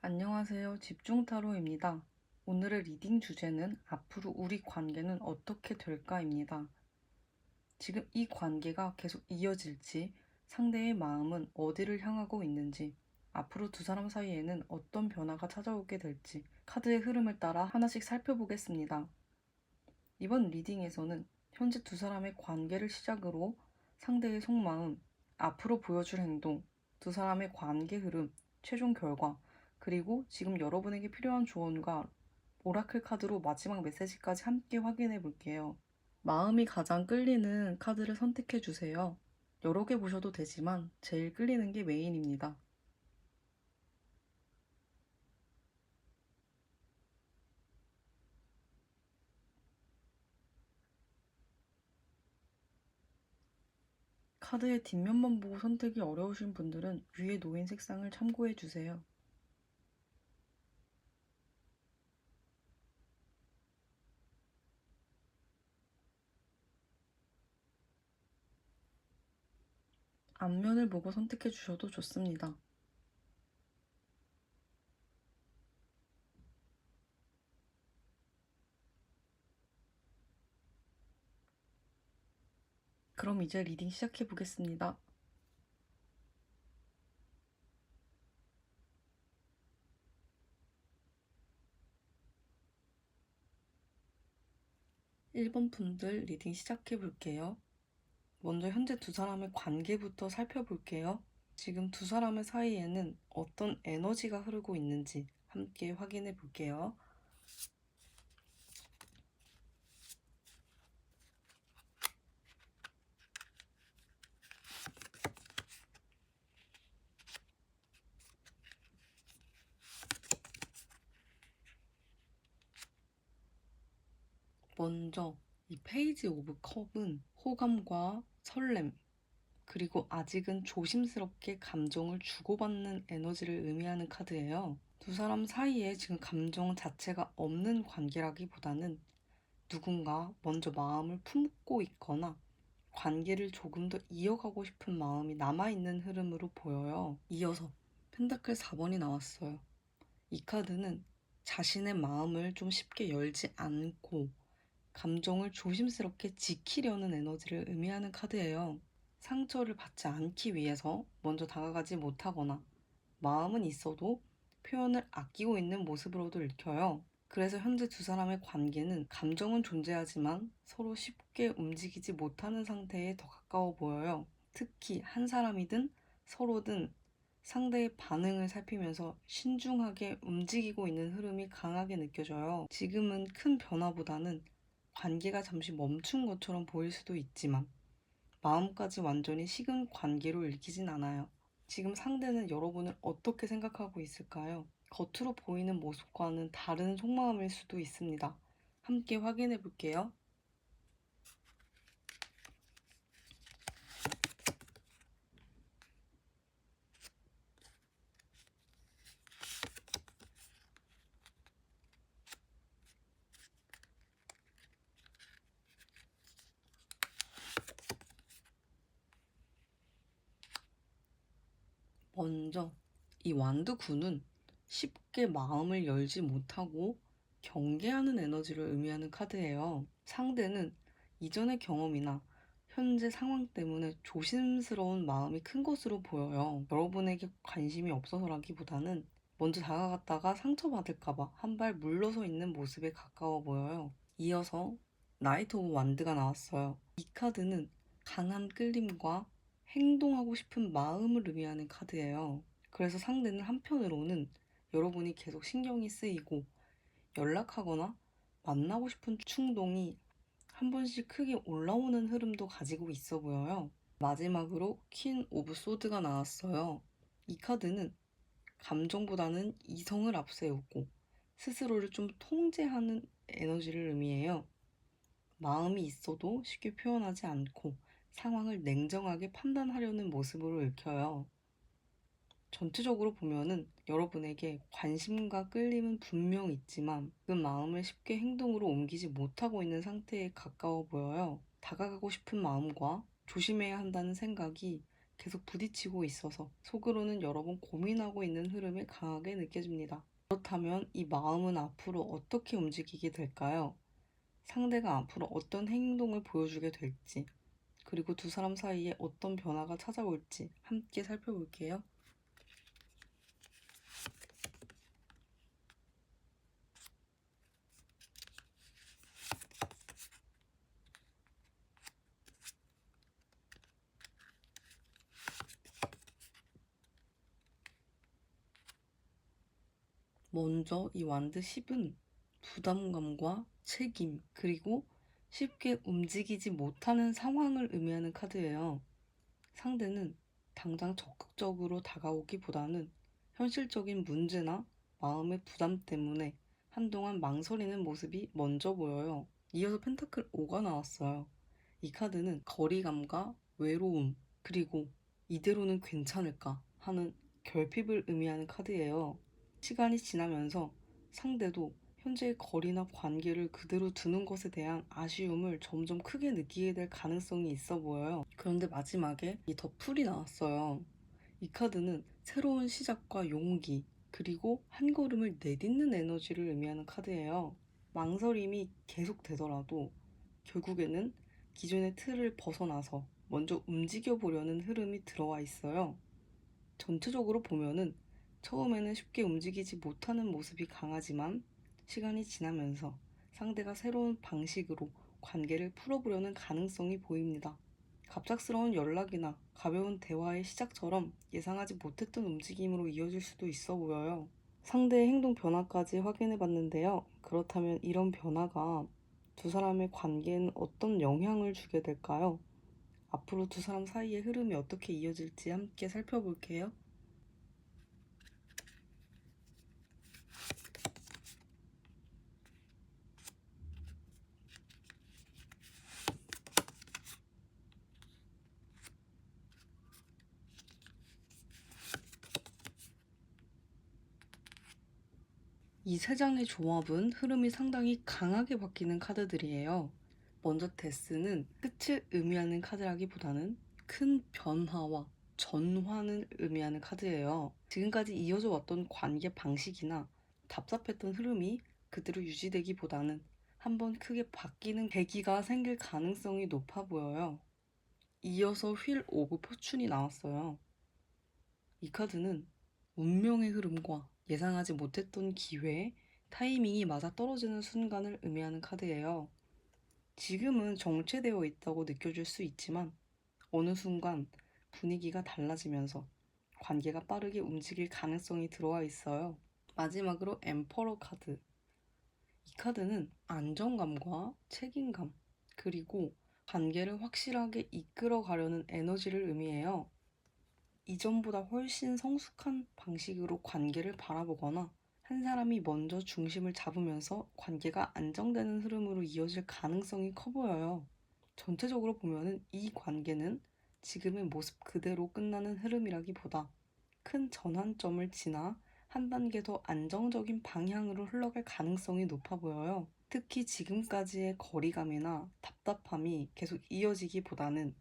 안녕하세요. 집중타로입니다. 오늘의 리딩 주제는 앞으로 우리 관계는 어떻게 될까입니다. 지금 이 관계가 계속 이어질지, 상대의 마음은 어디를 향하고 있는지, 앞으로 두 사람 사이에는 어떤 변화가 찾아오게 될지 카드의 흐름을 따라 하나씩 살펴보겠습니다. 이번 리딩에서는 현재 두 사람의 관계를 시작으로 상대의 속마음, 앞으로 보여줄 행동, 두 사람의 관계 흐름, 최종 결과, 그리고 지금 여러분에게 필요한 조언과 오라클 카드로 마지막 메시지까지 함께 확인해 볼게요. 마음이 가장 끌리는 카드를 선택해 주세요. 여러 개 보셔도 되지만 제일 끌리는 게 메인입니다. 카드의 뒷면만 보고 선택이 어려우신 분들은 위에 놓인 색상을 참고해 주세요. 앞면을 보고 선택해 주셔도 좋습니다. 그럼 이제 리딩 시작해 보겠습니다. 1번 분들 리딩 시작해 볼게요. 먼저 현재 두 사람의 관계부터 살펴볼게요. 지금 두 사람의 사이에는 어떤 에너지가 흐르고 있는지 함께 확인해 볼게요. 먼저 이 페이지 오브 컵은 호감과 설렘, 그리고 아직은 조심스럽게 감정을 주고받는 에너지를 의미하는 카드예요. 두 사람 사이에 지금 감정 자체가 없는 관계라기보다는 누군가 먼저 마음을 품고 있거나 관계를 조금 더 이어가고 싶은 마음이 남아있는 흐름으로 보여요. 이어서 펜타클 4번이 나왔어요. 이 카드는 자신의 마음을 좀 쉽게 열지 않고 감정을 조심스럽게 지키려는 에너지를 의미하는 카드예요. 상처를 받지 않기 위해서 먼저 다가가지 못하거나 마음은 있어도 표현을 아끼고 있는 모습으로도 읽혀요. 그래서 현재 두 사람의 관계는 감정은 존재하지만 서로 쉽게 움직이지 못하는 상태에 더 가까워 보여요. 특히 한 사람이든 서로든 상대의 반응을 살피면서 신중하게 움직이고 있는 흐름이 강하게 느껴져요. 지금은 큰 변화보다는 관계가 잠시 멈춘 것처럼 보일 수도 있지만 마음까지 완전히 식은 관계로 읽히진 않아요. 지금 상대는 여러분을 어떻게 생각하고 있을까요? 겉으로 보이는 모습과는 다른 속마음일 수도 있습니다. 함께 확인해 볼게요. 먼저 이 완두군은 쉽게 마음을 열지 못하고 경계하는 에너지를 의미하는 카드예요. 상대는 이전의 경험이나 현재 상황 때문에 조심스러운 마음이 큰 것으로 보여요. 여러분에게 관심이 없어서라기보다는 먼저 다가갔다가 상처받을까봐 한 발 물러서 있는 모습에 가까워 보여요. 이어서 나이트 오브 완드가 나왔어요. 이 카드는 강한 끌림과 행동하고 싶은 마음을 의미하는 카드예요. 그래서 상대는 한편으로는 여러분이 계속 신경이 쓰이고 연락하거나 만나고 싶은 충동이 한 번씩 크게 올라오는 흐름도 가지고 있어 보여요. 마지막으로 퀸 오브 소드가 나왔어요. 이 카드는 감정보다는 이성을 앞세우고 스스로를 좀 통제하는 에너지를 의미해요. 마음이 있어도 쉽게 표현하지 않고 상황을 냉정하게 판단하려는 모습으로 읽혀요. 전체적으로 보면은 여러분에게 관심과 끌림은 분명 있지만 그 마음을 쉽게 행동으로 옮기지 못하고 있는 상태에 가까워 보여요. 다가가고 싶은 마음과 조심해야 한다는 생각이 계속 부딪히고 있어서 속으로는 여러 번 고민하고 있는 흐름이 강하게 느껴집니다. 그렇다면 이 마음은 앞으로 어떻게 움직이게 될까요? 상대가 앞으로 어떤 행동을 보여주게 될지, 그리고 두 사람 사이에 어떤 변화가 찾아올지 함께 살펴볼게요. 먼저 이 완드 10은 부담감과 책임, 그리고 쉽게 움직이지 못하는 상황을 의미하는 카드예요. 상대는 당장 적극적으로 다가오기보다는 현실적인 문제나 마음의 부담 때문에 한동안 망설이는 모습이 먼저 보여요. 이어서 펜타클 5가 나왔어요. 이 카드는 거리감과 외로움, 그리고 이대로는 괜찮을까 하는 결핍을 의미하는 카드예요. 시간이 지나면서 상대도 현재의 거리나 관계를 그대로 두는 것에 대한 아쉬움을 점점 크게 느끼게 될 가능성이 있어 보여요. 그런데 마지막에 이 더 풀이 나왔어요. 이 카드는 새로운 시작과 용기, 그리고 한 걸음을 내딛는 에너지를 의미하는 카드예요. 망설임이 계속되더라도 결국에는 기존의 틀을 벗어나서 먼저 움직여 보려는 흐름이 들어와 있어요. 전체적으로 보면은 처음에는 쉽게 움직이지 못하는 모습이 강하지만 시간이 지나면서 상대가 새로운 방식으로 관계를 풀어보려는 가능성이 보입니다. 갑작스러운 연락이나 가벼운 대화의 시작처럼 예상하지 못했던 움직임으로 이어질 수도 있어 보여요. 상대의 행동 변화까지 확인해 봤는데요. 그렇다면 이런 변화가 두 사람의 관계에는 어떤 영향을 주게 될까요? 앞으로 두 사람 사이의 흐름이 어떻게 이어질지 함께 살펴볼게요. 이 세 장의 조합은 흐름이 상당히 강하게 바뀌는 카드들이에요. 먼저 데스는 끝을 의미하는 카드라기보다는 큰 변화와 전환을 의미하는 카드예요. 지금까지 이어져 왔던 관계 방식이나 답답했던 흐름이 그대로 유지되기보다는 한번 크게 바뀌는 계기가 생길 가능성이 높아 보여요. 이어서 휠 오브 포춘이 나왔어요. 이 카드는 운명의 흐름과 예상하지 못했던 기회에 타이밍이 맞아떨어지는 순간을 의미하는 카드예요. 지금은 정체되어 있다고 느껴질 수 있지만 어느 순간 분위기가 달라지면서 관계가 빠르게 움직일 가능성이 들어와 있어요. 마지막으로 엠퍼러 카드. 이 카드는 안정감과 책임감, 그리고 관계를 확실하게 이끌어 가려는 에너지를 의미해요. 이전보다 훨씬 성숙한 방식으로 관계를 바라보거나 한 사람이 먼저 중심을 잡으면서 관계가 안정되는 흐름으로 이어질 가능성이 커 보여요. 전체적으로 보면은 이 관계는 지금의 모습 그대로 끝나는 흐름이라기보다 큰 전환점을 지나 한 단계 더 안정적인 방향으로 흘러갈 가능성이 높아 보여요. 특히 지금까지의 거리감이나 답답함이 계속 이어지기보다는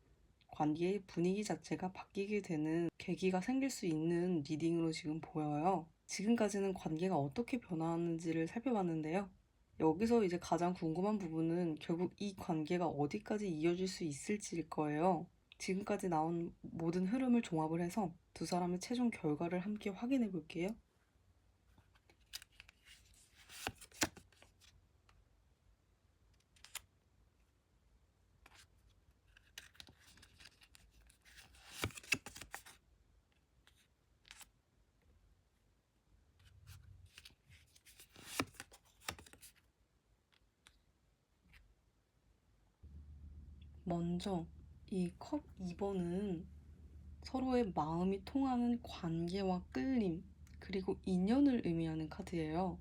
관계의 분위기 자체가 바뀌게 되는 계기가 생길 수 있는 리딩으로 지금 보여요. 지금까지는 관계가 어떻게 변화하는지를 살펴봤는데요. 여기서 이제 가장 궁금한 부분은 결국 이 관계가 어디까지 이어질 수 있을지일 거예요. 지금까지 나온 모든 흐름을 종합을 해서 두 사람의 최종 결과를 함께 확인해 볼게요. 먼저 이 컵 2번은 서로의 마음이 통하는 관계와 끌림, 그리고 인연을 의미하는 카드예요.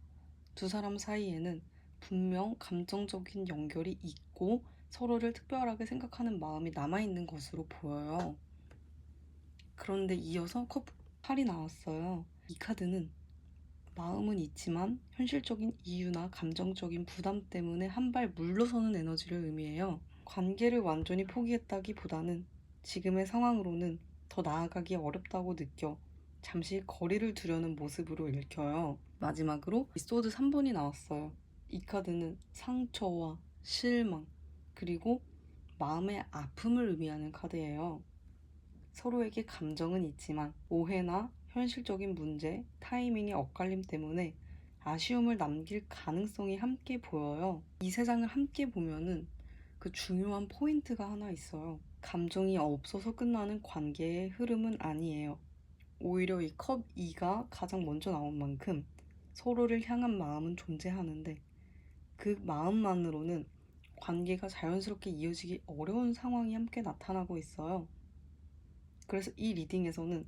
두 사람 사이에는 분명 감정적인 연결이 있고 서로를 특별하게 생각하는 마음이 남아있는 것으로 보여요. 그런데 이어서 컵 8이 나왔어요. 이 카드는 마음은 있지만 현실적인 이유나 감정적인 부담 때문에 한 발 물러서는 에너지를 의미해요. 관계를 완전히 포기했다기보다는 지금의 상황으로는 더 나아가기 어렵다고 느껴 잠시 거리를 두려는 모습으로 읽혀요. 마지막으로 이 소드 3번이 나왔어요. 이 카드는 상처와 실망, 그리고 마음의 아픔을 의미하는 카드예요. 서로에게 감정은 있지만 오해나 현실적인 문제, 타이밍의 엇갈림 때문에 아쉬움을 남길 가능성이 함께 보여요. 이 세 장을 함께 보면은 그 중요한 포인트가 하나 있어요. 감정이 없어서 끝나는 관계의 흐름은 아니에요. 오히려 이 컵 2가 가장 먼저 나온 만큼 서로를 향한 마음은 존재하는데 그 마음만으로는 관계가 자연스럽게 이어지기 어려운 상황이 함께 나타나고 있어요. 그래서 이 리딩에서는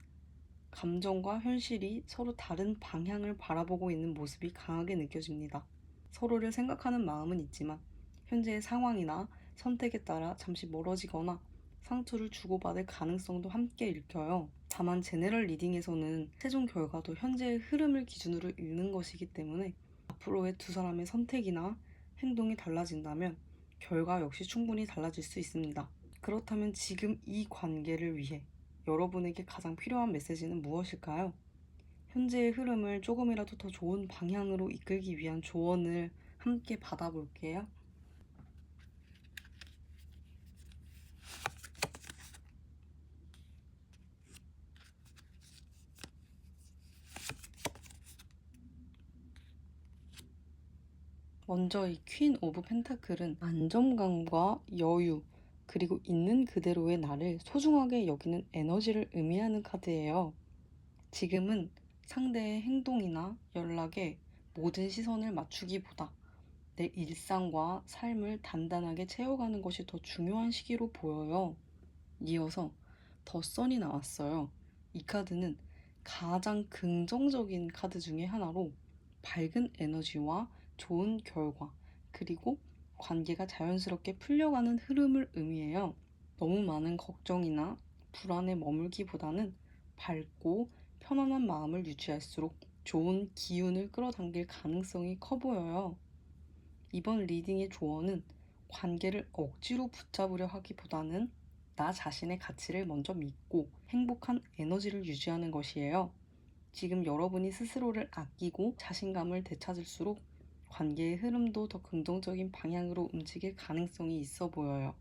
감정과 현실이 서로 다른 방향을 바라보고 있는 모습이 강하게 느껴집니다. 서로를 생각하는 마음은 있지만 현재의 상황이나 선택에 따라 잠시 멀어지거나 상처를 주고받을 가능성도 함께 읽혀요. 다만 제네럴 리딩에서는 최종 결과도 현재의 흐름을 기준으로 읽는 것이기 때문에 앞으로의 두 사람의 선택이나 행동이 달라진다면 결과 역시 충분히 달라질 수 있습니다. 그렇다면 지금 이 관계를 위해 여러분에게 가장 필요한 메시지는 무엇일까요? 현재의 흐름을 조금이라도 더 좋은 방향으로 이끌기 위한 조언을 함께 받아볼게요. 먼저 이 퀸 오브 펜타클은 안정감과 여유, 그리고 있는 그대로의 나를 소중하게 여기는 에너지를 의미하는 카드예요. 지금은 상대의 행동이나 연락에 모든 시선을 맞추기보다 내 일상과 삶을 단단하게 채워가는 것이 더 중요한 시기로 보여요. 이어서 더 선이 나왔어요. 이 카드는 가장 긍정적인 카드 중에 하나로 밝은 에너지와 좋은 결과, 그리고 관계가 자연스럽게 풀려가는 흐름을 의미해요. 너무 많은 걱정이나 불안에 머물기보다는 밝고 편안한 마음을 유지할수록 좋은 기운을 끌어당길 가능성이 커 보여요. 이번 리딩의 조언은 관계를 억지로 붙잡으려 하기보다는 나 자신의 가치를 먼저 믿고 행복한 에너지를 유지하는 것이에요. 지금 여러분이 스스로를 아끼고 자신감을 되찾을수록 관계의 흐름도 더 긍정적인 방향으로 움직일 가능성이 있어 보여요.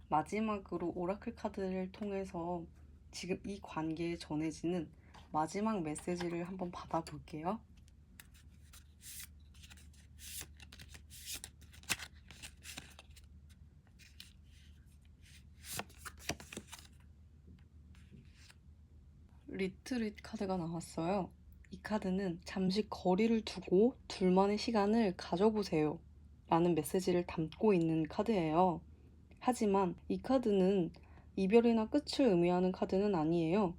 마지막으로 오라클 카드를 통해서 지금 이 관계에 전해지는 마지막 메시지를 한번 받아볼게요. 리트릿 카드가 나왔어요. 이 카드는 잠시 거리를 두고 둘만의 시간을 가져보세요 라는 메시지를 담고 있는 카드예요. 하지만 이 카드는 이별이나 끝을 의미하는 카드는 아니에요.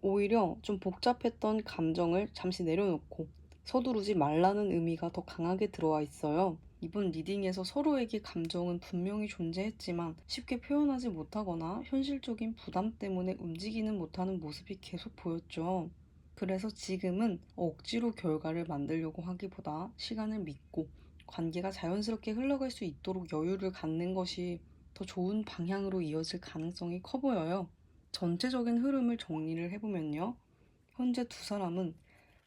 오히려 좀 복잡했던 감정을 잠시 내려놓고 서두르지 말라는 의미가 더 강하게 들어와 있어요. 이번 리딩에서 서로에게 감정은 분명히 존재했지만 쉽게 표현하지 못하거나 현실적인 부담 때문에 움직이는 못하는 모습이 계속 보였죠. 그래서 지금은 억지로 결과를 만들려고 하기보다 시간을 믿고 관계가 자연스럽게 흘러갈 수 있도록 여유를 갖는 것이 더 좋은 방향으로 이어질 가능성이 커 보여요. 전체적인 흐름을 정리를 해보면요. 현재 두 사람은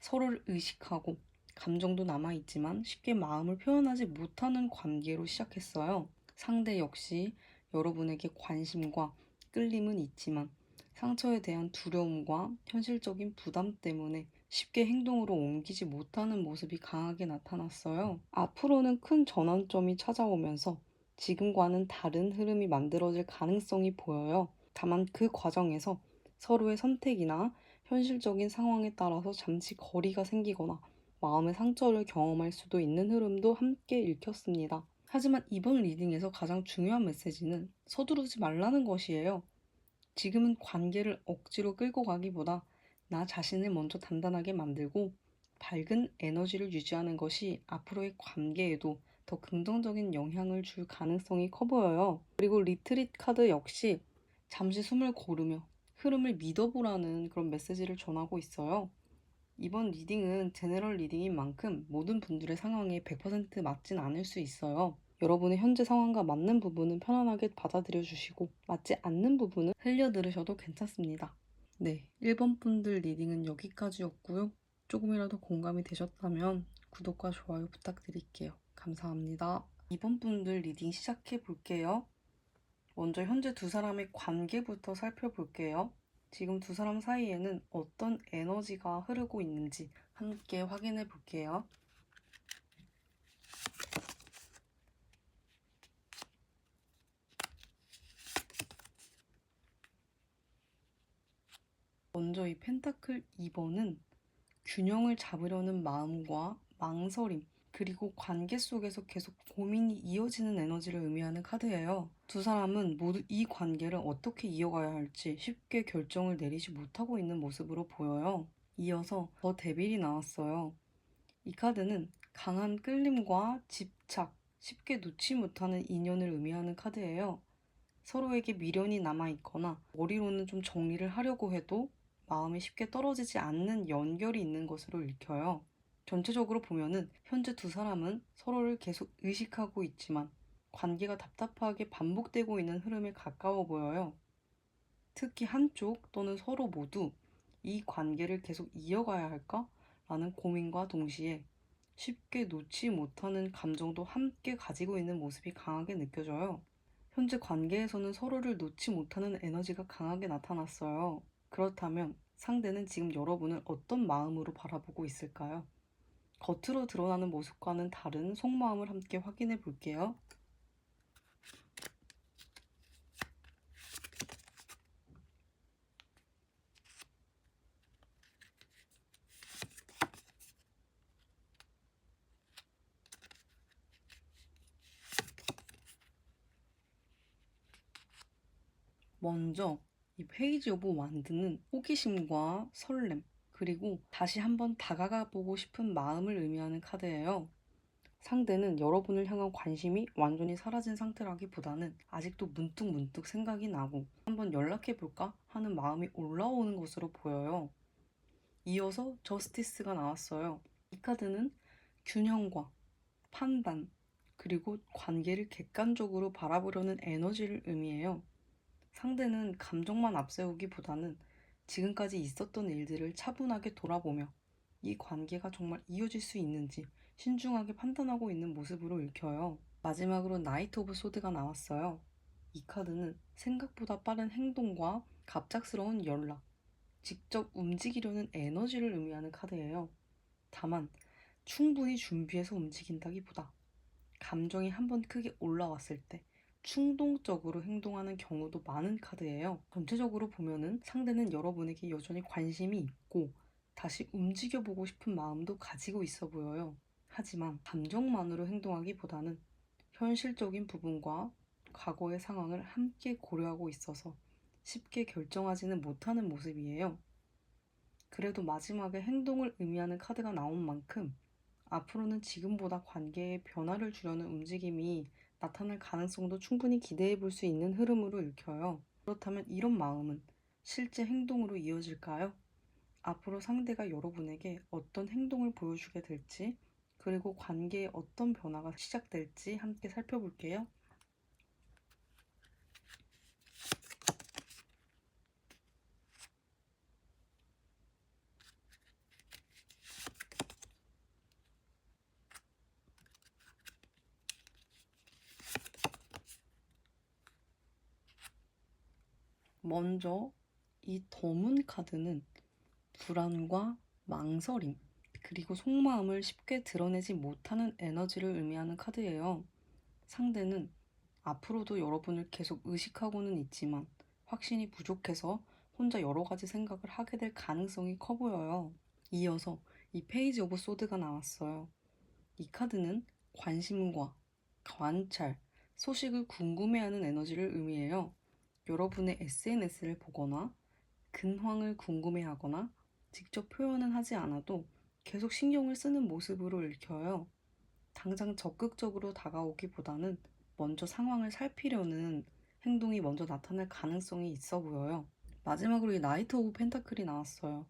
서로를 의식하고 감정도 남아있지만 쉽게 마음을 표현하지 못하는 관계로 시작했어요. 상대 역시 여러분에게 관심과 끌림은 있지만 상처에 대한 두려움과 현실적인 부담 때문에 쉽게 행동으로 옮기지 못하는 모습이 강하게 나타났어요. 앞으로는 큰 전환점이 찾아오면서 지금과는 다른 흐름이 만들어질 가능성이 보여요. 다만 그 과정에서 서로의 선택이나 현실적인 상황에 따라서 잠시 거리가 생기거나 마음의 상처를 경험할 수도 있는 흐름도 함께 읽혔습니다. 하지만 이번 리딩에서 가장 중요한 메시지는 서두르지 말라는 것이에요. 지금은 관계를 억지로 끌고 가기보다 나 자신을 먼저 단단하게 만들고 밝은 에너지를 유지하는 것이 앞으로의 관계에도 더 긍정적인 영향을 줄 가능성이 커 보여요. 그리고 리트릿 카드 역시 잠시 숨을 고르며 흐름을 믿어보라는 그런 메시지를 전하고 있어요. 이번 리딩은 제너럴 리딩인 만큼 모든 분들의 상황에 100% 맞진 않을 수 있어요. 여러분의 현재 상황과 맞는 부분은 편안하게 받아들여 주시고 맞지 않는 부분은 흘려 들으셔도 괜찮습니다. 네, 1번 분들 리딩은 여기까지였고요. 조금이라도 공감이 되셨다면 구독과 좋아요 부탁드릴게요. 감사합니다. 2번 분들 리딩 시작해 볼게요. 먼저 현재 두 사람의 관계부터 살펴볼게요. 지금 두 사람 사이에는 어떤 에너지가 흐르고 있는지 함께 확인해 볼게요. 먼저 이 펜타클 2번은 균형을 잡으려는 마음과 망설임, 그리고 관계 속에서 계속 고민이 이어지는 에너지를 의미하는 카드예요. 두 사람은 모두 이 관계를 어떻게 이어가야 할지 쉽게 결정을 내리지 못하고 있는 모습으로 보여요. 이어서 더 데빌이 나왔어요. 이 카드는 강한 끌림과 집착, 쉽게 놓지 못하는 인연을 의미하는 카드예요. 서로에게 미련이 남아있거나 머리로는 좀 정리를 하려고 해도 마음이 쉽게 떨어지지 않는 연결이 있는 것으로 읽혀요. 전체적으로 보면은 현재 두 사람은 서로를 계속 의식하고 있지만 관계가 답답하게 반복되고 있는 흐름에 가까워 보여요. 특히 한쪽 또는 서로 모두 이 관계를 계속 이어가야 할까? 라는 고민과 동시에 쉽게 놓지 못하는 감정도 함께 가지고 있는 모습이 강하게 느껴져요. 현재 관계에서는 서로를 놓지 못하는 에너지가 강하게 나타났어요. 그렇다면 상대는 지금 여러분을 어떤 마음으로 바라보고 있을까요? 겉으로 드러나는 모습과는 다른 속마음을 함께 확인해 볼게요. 먼저 이 페이지 오브 완드는 호기심과 설렘, 그리고 다시 한번 다가가 보고 싶은 마음을 의미하는 카드예요. 상대는 여러분을 향한 관심이 완전히 사라진 상태라기보다는 아직도 문득문득 생각이 나고 한번 연락해볼까 하는 마음이 올라오는 것으로 보여요. 이어서 저스티스가 나왔어요. 이 카드는 균형과 판단, 그리고 관계를 객관적으로 바라보려는 에너지를 의미해요. 상대는 감정만 앞세우기보다는 지금까지 있었던 일들을 차분하게 돌아보며 이 관계가 정말 이어질 수 있는지 신중하게 판단하고 있는 모습으로 읽혀요. 마지막으로 나이트 오브 소드가 나왔어요. 이 카드는 생각보다 빠른 행동과 갑작스러운 연락, 직접 움직이려는 에너지를 의미하는 카드예요. 다만 충분히 준비해서 움직인다기보다 감정이 한번 크게 올라왔을 때 충동적으로 행동하는 경우도 많은 카드예요. 전체적으로 보면은 상대는 여러분에게 여전히 관심이 있고 다시 움직여보고 싶은 마음도 가지고 있어 보여요. 하지만 감정만으로 행동하기보다는 현실적인 부분과 과거의 상황을 함께 고려하고 있어서 쉽게 결정하지는 못하는 모습이에요. 그래도 마지막에 행동을 의미하는 카드가 나온 만큼 앞으로는 지금보다 관계에 변화를 주려는 움직임이 나타날 가능성도 충분히 기대해 볼 수 있는 흐름으로 읽혀요. 그렇다면 이런 마음은 실제 행동으로 이어질까요? 앞으로 상대가 여러분에게 어떤 행동을 보여주게 될지, 그리고 관계에 어떤 변화가 시작될지 함께 살펴볼게요. 먼저 이 더문 카드는 불안과 망설임, 그리고 속마음을 쉽게 드러내지 못하는 에너지를 의미하는 카드예요. 상대는 앞으로도 여러분을 계속 의식하고는 있지만 확신이 부족해서 혼자 여러 가지 생각을 하게 될 가능성이 커 보여요. 이어서 이 페이지 오브 소드가 나왔어요. 이 카드는 관심과 관찰, 소식을 궁금해하는 에너지를 의미해요. 여러분의 SNS를 보거나 근황을 궁금해하거나 직접 표현은 하지 않아도 계속 신경을 쓰는 모습으로 읽혀요. 당장 적극적으로 다가오기보다는 먼저 상황을 살피려는 행동이 먼저 나타날 가능성이 있어 보여요. 마지막으로 이 나이트 오브 펜타클이 나왔어요.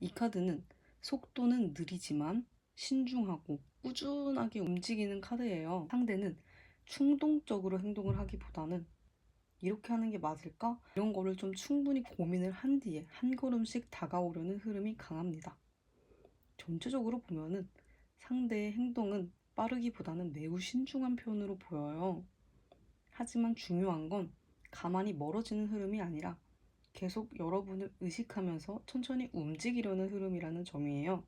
이 카드는 속도는 느리지만 신중하고 꾸준하게 움직이는 카드예요. 상대는 충동적으로 행동을 하기보다는 이렇게 하는 게 맞을까? 이런 거를 좀 충분히 고민을 한 뒤에 한 걸음씩 다가오려는 흐름이 강합니다. 전체적으로 보면은 상대의 행동은 빠르기보다는 매우 신중한 편으로 보여요. 하지만 중요한 건 가만히 멀어지는 흐름이 아니라 계속 여러분을 의식하면서 천천히 움직이려는 흐름이라는 점이에요.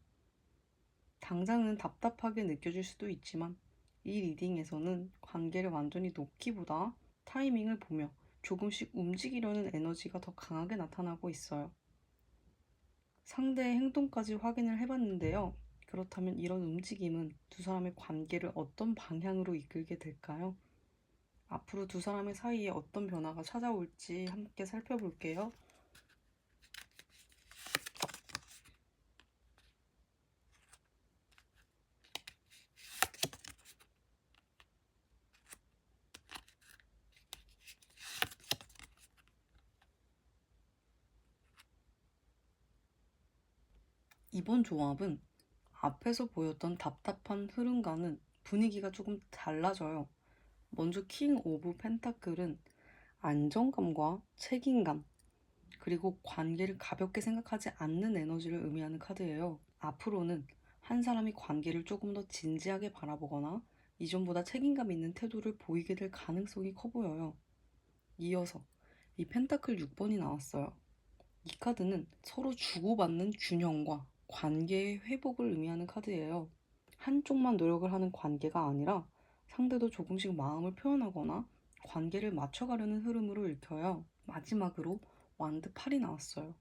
당장은 답답하게 느껴질 수도 있지만 이 리딩에서는 관계를 완전히 놓기보다 타이밍을 보며 조금씩 움직이려는 에너지가 더 강하게 나타나고 있어요. 상대의 행동까지 확인을 해봤는데요. 그렇다면 이런 움직임은 두 사람의 관계를 어떤 방향으로 이끌게 될까요? 앞으로 두 사람의 사이에 어떤 변화가 찾아올지 함께 살펴볼게요. 이번 조합은 앞에서 보였던 답답한 흐름과는 분위기가 조금 달라져요. 먼저 킹 오브 펜타클은 안정감과 책임감, 그리고 관계를 가볍게 생각하지 않는 에너지를 의미하는 카드예요. 앞으로는 한 사람이 관계를 조금 더 진지하게 바라보거나 이전보다 책임감 있는 태도를 보이게 될 가능성이 커 보여요. 이어서 이 펜타클 6번이 나왔어요. 이 카드는 서로 주고받는 균형과 관계의 회복을 의미하는 카드예요. 한쪽만 노력을 하는 관계가 아니라 상대도 조금씩 마음을 표현하거나 관계를 맞춰가려는 흐름으로 읽혀요. 마지막으로 완드 8이 나왔어요.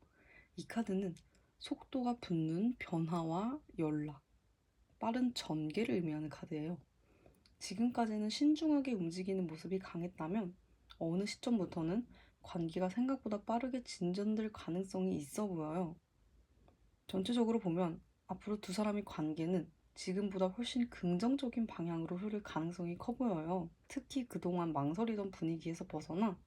이 카드는 속도가 붙는 변화와 연락, 빠른 전개를 의미하는 카드예요. 지금까지는 신중하게 움직이는 모습이 강했다면 어느 시점부터는 관계가 생각보다 빠르게 진전될 가능성이 있어 보여요. 전체적으로 보면 앞으로 두 사람의 관계는 지금보다 훨씬 긍정적인 방향으로 흐를 가능성이 커 보여요. 특히 그동안 망설이던 분위기에서 벗어나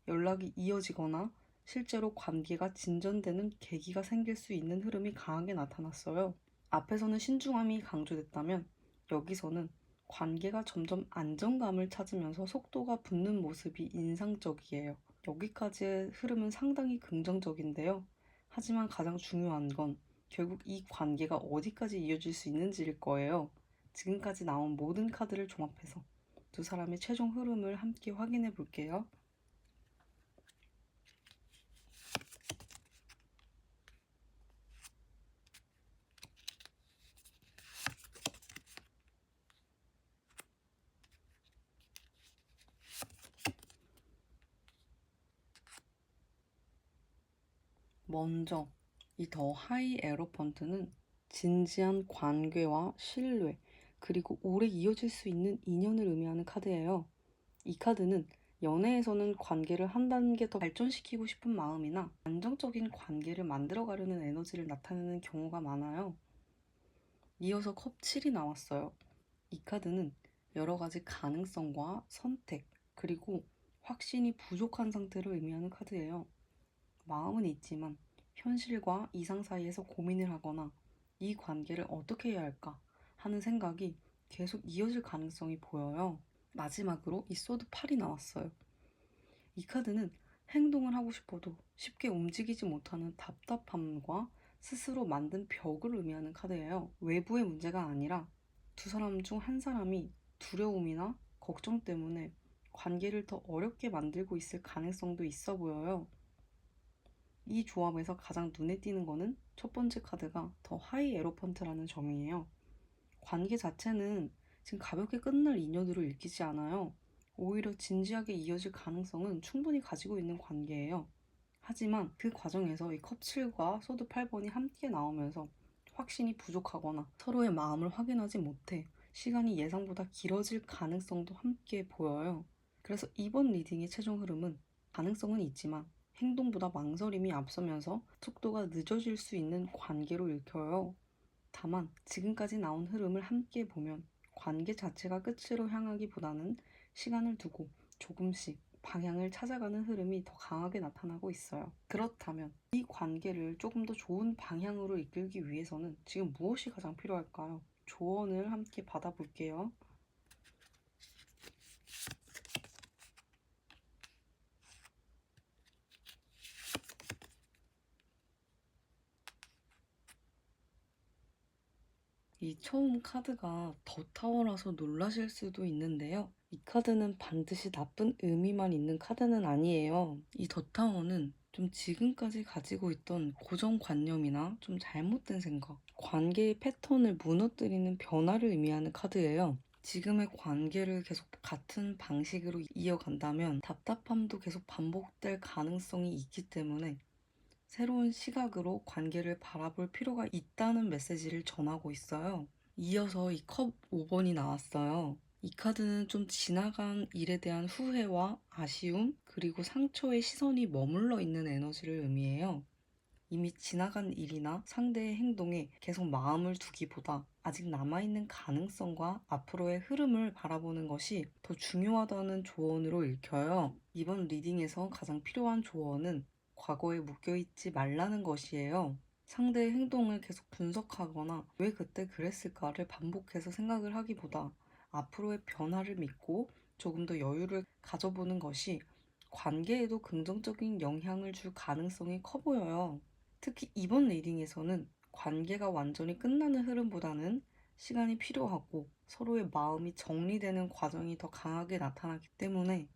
연락이 이어지거나 실제로 관계가 진전되는 계기가 생길 수 있는 흐름이 강하게 나타났어요. 앞에서는 신중함이 강조됐다면 여기서는 관계가 점점 안정감을 찾으면서 속도가 붙는 모습이 인상적이에요. 여기까지의 흐름은 상당히 긍정적인데요. 하지만 가장 중요한 건 결국 이 관계가 어디까지 이어질 수 있는지일 거예요. 지금까지 나온 모든 카드를 종합해서 두 사람의 최종 흐름을 함께 확인해 볼게요. 먼저 이 더 하이 에러펀트는 진지한 관계와 신뢰, 그리고 오래 이어질 수 있는 인연을 의미하는 카드예요. 이 카드는 연애에서는 관계를 한 단계 더 발전시키고 싶은 마음이나 안정적인 관계를 만들어가려는 에너지를 나타내는 경우가 많아요. 이어서 컵 7이 나왔어요. 이 카드는 여러 가지 가능성과 선택, 그리고 확신이 부족한 상태를 의미하는 카드예요. 마음은 있지만 현실과 이상 사이에서 고민을 하거나 이 관계를 어떻게 해야 할까 하는 생각이 계속 이어질 가능성이 보여요. 마지막으로 이 소드 8이 나왔어요. 이 카드는 행동을 하고 싶어도 쉽게 움직이지 못하는 답답함과 스스로 만든 벽을 의미하는 카드예요. 외부의 문제가 아니라 두 사람 중 한 사람이 두려움이나 걱정 때문에 관계를 더 어렵게 만들고 있을 가능성도 있어 보여요. 이 조합에서 가장 눈에 띄는 거는 첫 번째 카드가 더 하이 에로펀트라는 점이에요. 관계 자체는 지금 가볍게 끝날 인연으로 읽히지 않아요. 오히려 진지하게 이어질 가능성은 충분히 가지고 있는 관계예요. 하지만 그 과정에서 이 컵7과 소드 8번이 함께 나오면서 확신이 부족하거나 서로의 마음을 확인하지 못해 시간이 예상보다 길어질 가능성도 함께 보여요. 그래서 이번 리딩의 최종 흐름은 가능성은 있지만 행동보다 망설임이 앞서면서 속도가 늦어질 수 있는 관계로 읽혀요. 다만 지금까지 나온 흐름을 함께 보면 관계 자체가 끝으로 향하기보다는 시간을 두고 조금씩 방향을 찾아가는 흐름이 더 강하게 나타나고 있어요. 그렇다면 이 관계를 조금 더 좋은 방향으로 이끌기 위해서는 지금 무엇이 가장 필요할까요? 조언을 함께 받아볼게요. 이 처음 카드가 더 타워라서 놀라실 수도 있는데요. 이 카드는 반드시 나쁜 의미만 있는 카드는 아니에요. 이 더 타워는 좀 지금까지 가지고 있던 고정관념이나 좀 잘못된 생각, 관계의 패턴을 무너뜨리는 변화를 의미하는 카드예요. 지금의 관계를 계속 같은 방식으로 이어간다면 답답함도 계속 반복될 가능성이 있기 때문에 새로운 시각으로 관계를 바라볼 필요가 있다는 메시지를 전하고 있어요. 이어서 이 컵 5번이 나왔어요. 이 카드는 좀 지나간 일에 대한 후회와 아쉬움, 그리고 상처의 시선이 머물러 있는 에너지를 의미해요. 이미 지나간 일이나 상대의 행동에 계속 마음을 두기보다 아직 남아있는 가능성과 앞으로의 흐름을 바라보는 것이 더 중요하다는 조언으로 읽혀요. 이번 리딩에서 가장 필요한 조언은 과거에 묶여있지 말라는 것이에요. 상대의 행동을 계속 분석하거나 왜 그때 그랬을까를 반복해서 생각을 하기보다 앞으로의 변화를 믿고 조금 더 여유를 가져보는 것이 관계에도 긍정적인 영향을 줄 가능성이 커 보여요. 특히 이번 리딩에서는 관계가 완전히 끝나는 흐름보다는 시간이 필요하고 서로의 마음이 정리되는 과정이 더 강하게 나타나기 때문에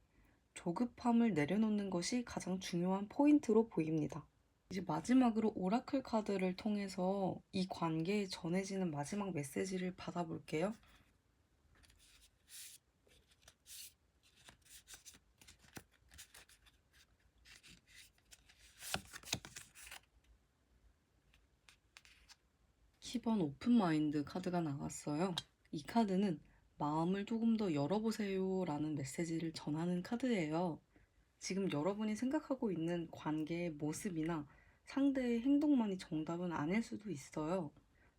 조급함을 내려놓는 것이 가장 중요한 포인트로 보입니다. 이제 마지막으로 오라클 카드를 통해서 이 관계에 전해지는 마지막 메시지를 받아볼게요. 키번 오픈마인드 카드가 나왔어요. 이 카드는 마음을 조금 더 열어보세요 라는 메시지를 전하는 카드예요. 지금 여러분이 생각하고 있는 관계의 모습이나 상대의 행동만이 정답은 아닐 수도 있어요.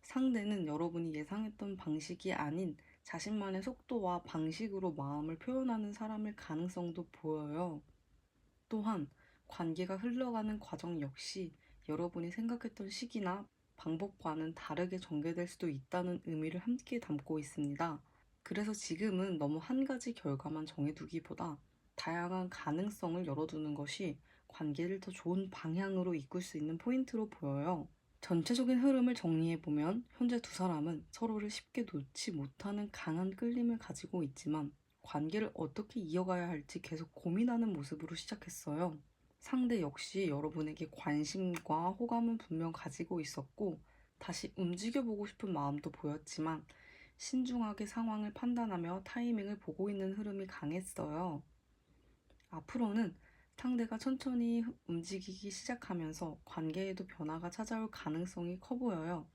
상대는 여러분이 예상했던 방식이 아닌 자신만의 속도와 방식으로 마음을 표현하는 사람일 가능성도 보여요. 또한 관계가 흘러가는 과정 역시 여러분이 생각했던 시기나 방법과는 다르게 전개될 수도 있다는 의미를 함께 담고 있습니다. 그래서 지금은 너무 한 가지 결과만 정해두기보다 다양한 가능성을 열어두는 것이 관계를 더 좋은 방향으로 이끌 수 있는 포인트로 보여요. 전체적인 흐름을 정리해보면 현재 두 사람은 서로를 쉽게 놓지 못하는 강한 끌림을 가지고 있지만 관계를 어떻게 이어가야 할지 계속 고민하는 모습으로 시작했어요. 상대 역시 여러분에게 관심과 호감은 분명 가지고 있었고 다시 움직여보고 싶은 마음도 보였지만 신중하게 상황을 판단하며 타이밍을 보고 있는 흐름이 강했어요. 앞으로는 상대가 천천히 움직이기 시작하면서 관계에도 변화가 찾아올 가능성이 커 보여요.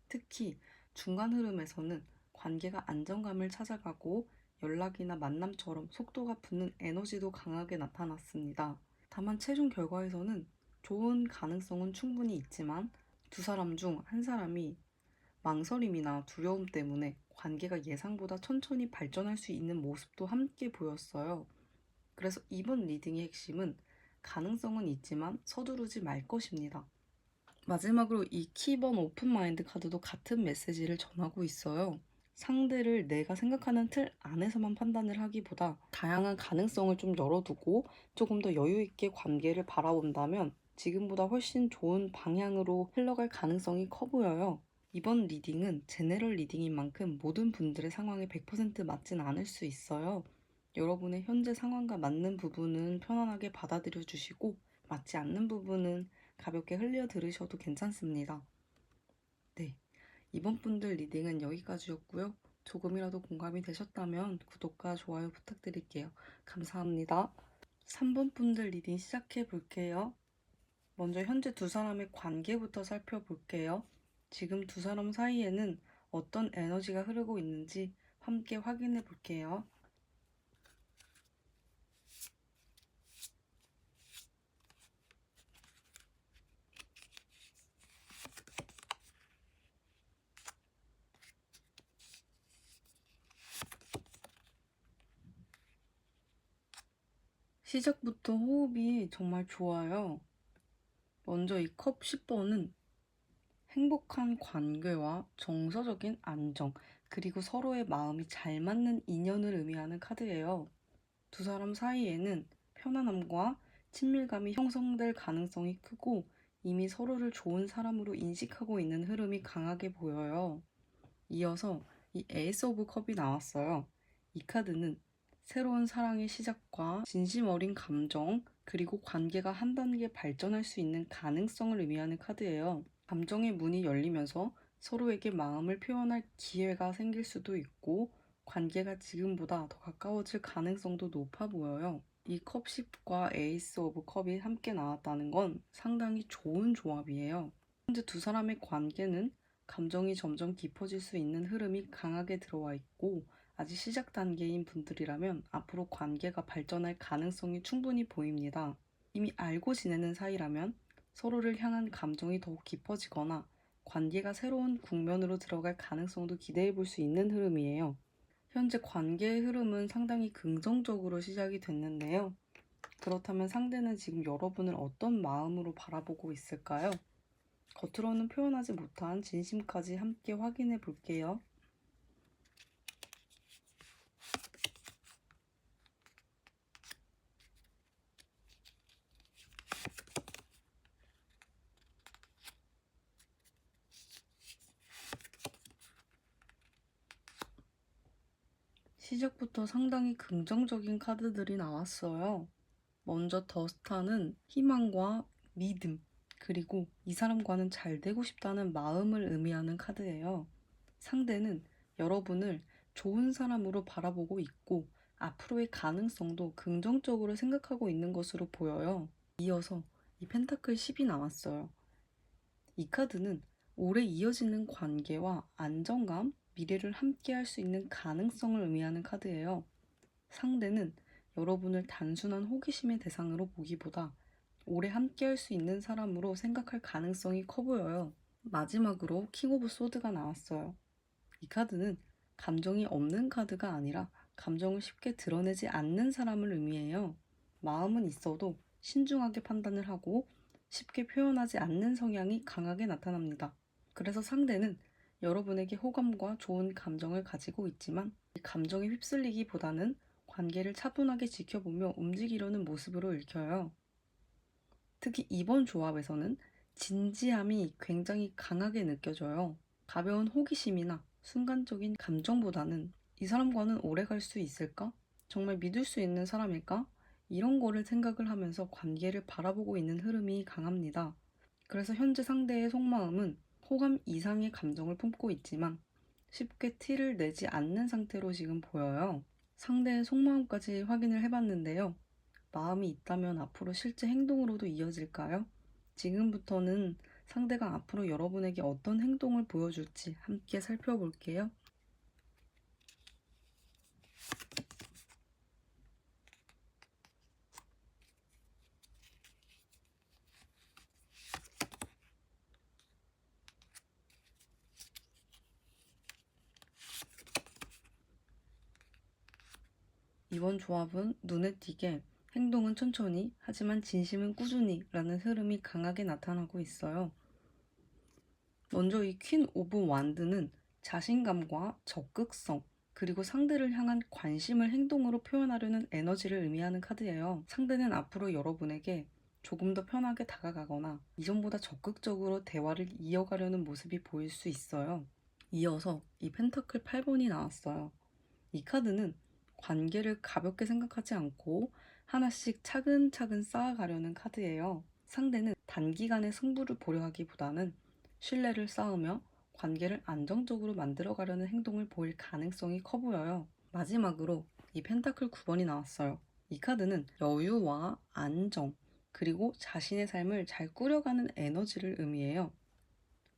특히 중간 흐름에서는 관계가 안정감을 찾아가고 연락이나 만남처럼 속도가 붙는 에너지도 강하게 나타났습니다. 다만 최종 결과에서는 좋은 가능성은 충분히 있지만 두 사람 중 한 사람이 망설임이나 두려움 때문에 관계가 예상보다 천천히 발전할 수 있는 모습도 함께 보였어요. 그래서 이번 리딩의 핵심은 가능성은 있지만 서두르지 말 것입니다. 마지막으로 이 키번 오픈마인드 카드도 같은 메시지를 전하고 있어요. 상대를 내가 생각하는 틀 안에서만 판단을 하기보다 다양한 가능성을 좀 열어두고 조금 더 여유 있게 관계를 바라본다면 지금보다 훨씬 좋은 방향으로 흘러갈 가능성이 커 보여요. 이번 리딩은 제네럴 리딩인 만큼 모든 분들의 상황에 100% 맞진 않을 수 있어요. 여러분의 현재 상황과 맞는 부분은 편안하게 받아들여 주시고 맞지 않는 부분은 가볍게 흘려 들으셔도 괜찮습니다. 네, 이번 분들 리딩은 여기까지였고요. 조금이라도 공감이 되셨다면 구독과 좋아요 부탁드릴게요. 감사합니다. 3번 분들 리딩 시작해 볼게요. 먼저 현재 두 사람의 관계부터 살펴볼게요. 지금 두 사람 사이에는 어떤 에너지가 흐르고 있는지 함께 확인해 볼게요. 시작부터 호흡이 정말 좋아요. 먼저 이 컵 10번은 행복한 관계와 정서적인 안정, 그리고 서로의 마음이 잘 맞는 인연을 의미하는 카드예요. 두 사람 사이에는 편안함과 친밀감이 형성될 가능성이 크고 이미 서로를 좋은 사람으로 인식하고 있는 흐름이 강하게 보여요. 이어서 이 에이스 오브 컵이 나왔어요. 이 카드는 새로운 사랑의 시작과 진심 어린 감정, 그리고 관계가 한 단계 발전할 수 있는 가능성을 의미하는 카드예요. 감정의 문이 열리면서 서로에게 마음을 표현할 기회가 생길 수도 있고, 관계가 지금보다 더 가까워질 가능성도 높아 보여요. 이 컵 10과 에이스 오브 컵이 함께 나왔다는 건 상당히 좋은 조합이에요. 현재 두 사람의 관계는 감정이 점점 깊어질 수 있는 흐름이 강하게 들어와 있고, 아직 시작 단계인 분들이라면 앞으로 관계가 발전할 가능성이 충분히 보입니다. 이미 알고 지내는 사이라면 서로를 향한 감정이 더욱 깊어지거나 관계가 새로운 국면으로 들어갈 가능성도 기대해 볼 수 있는 흐름이에요. 현재 관계의 흐름은 상당히 긍정적으로 시작이 됐는데요. 그렇다면 상대는 지금 여러분을 어떤 마음으로 바라보고 있을까요? 겉으로는 표현하지 못한 진심까지 함께 확인해 볼게요. 시작부터 상당히 긍정적인 카드들이 나왔어요. 먼저 더 스타는 희망과 믿음, 그리고 이 사람과는 잘 되고 싶다는 마음을 의미하는 카드예요. 상대는 여러분을 좋은 사람으로 바라보고 있고 앞으로의 가능성도 긍정적으로 생각하고 있는 것으로 보여요. 이어서 이 펜타클 10이 나왔어요. 이 카드는 오래 이어지는 관계와 안정감, 미래를 함께 할 수 있는 가능성을 의미하는 카드예요. 상대는 여러분을 단순한 호기심의 대상으로 보기보다 오래 함께 할 수 있는 사람으로 생각할 가능성이 커 보여요. 마지막으로 킹 오브 소드가 나왔어요. 이 카드는 감정이 없는 카드가 아니라 감정을 쉽게 드러내지 않는 사람을 의미해요. 마음은 있어도 신중하게 판단을 하고 쉽게 표현하지 않는 성향이 강하게 나타납니다. 그래서 상대는 여러분에게 호감과 좋은 감정을 가지고 있지만 이 감정에 휩쓸리기보다는 관계를 차분하게 지켜보며 움직이려는 모습으로 읽혀요. 특히 이번 조합에서는 진지함이 굉장히 강하게 느껴져요. 가벼운 호기심이나 순간적인 감정보다는 이 사람과는 오래 갈 수 있을까? 정말 믿을 수 있는 사람일까? 이런 거를 생각을 하면서 관계를 바라보고 있는 흐름이 강합니다. 그래서 현재 상대의 속마음은 호감 이상의 감정을 품고 있지만 쉽게 티를 내지 않는 상태로 지금 보여요. 상대의 속마음까지 확인을 해봤는데요. 마음이 있다면 앞으로 실제 행동으로도 이어질까요? 지금부터는 상대가 앞으로 여러분에게 어떤 행동을 보여줄지 함께 살펴볼게요. 이번 조합은 눈에 띄게 행동은 천천히, 하지만 진심은 꾸준히 라는 흐름이 강하게 나타나고 있어요. 먼저 이 퀸 오브 완드는 자신감과 적극성, 그리고 상대를 향한 관심을 행동으로 표현하려는 에너지를 의미하는 카드예요. 상대는 앞으로 여러분에게 조금 더 편하게 다가가거나 이전보다 적극적으로 대화를 이어가려는 모습이 보일 수 있어요. 이어서 이 펜타클 8번이 나왔어요. 이 카드는 관계를 가볍게 생각하지 않고 하나씩 차근차근 쌓아가려는 카드예요. 상대는 단기간에 승부를 보려 하기보다는 신뢰를 쌓으며 관계를 안정적으로 만들어가려는 행동을 보일 가능성이 커 보여요. 마지막으로 이 펜타클 9번이 나왔어요. 이 카드는 여유와 안정, 그리고 자신의 삶을 잘 꾸려가는 에너지를 의미해요.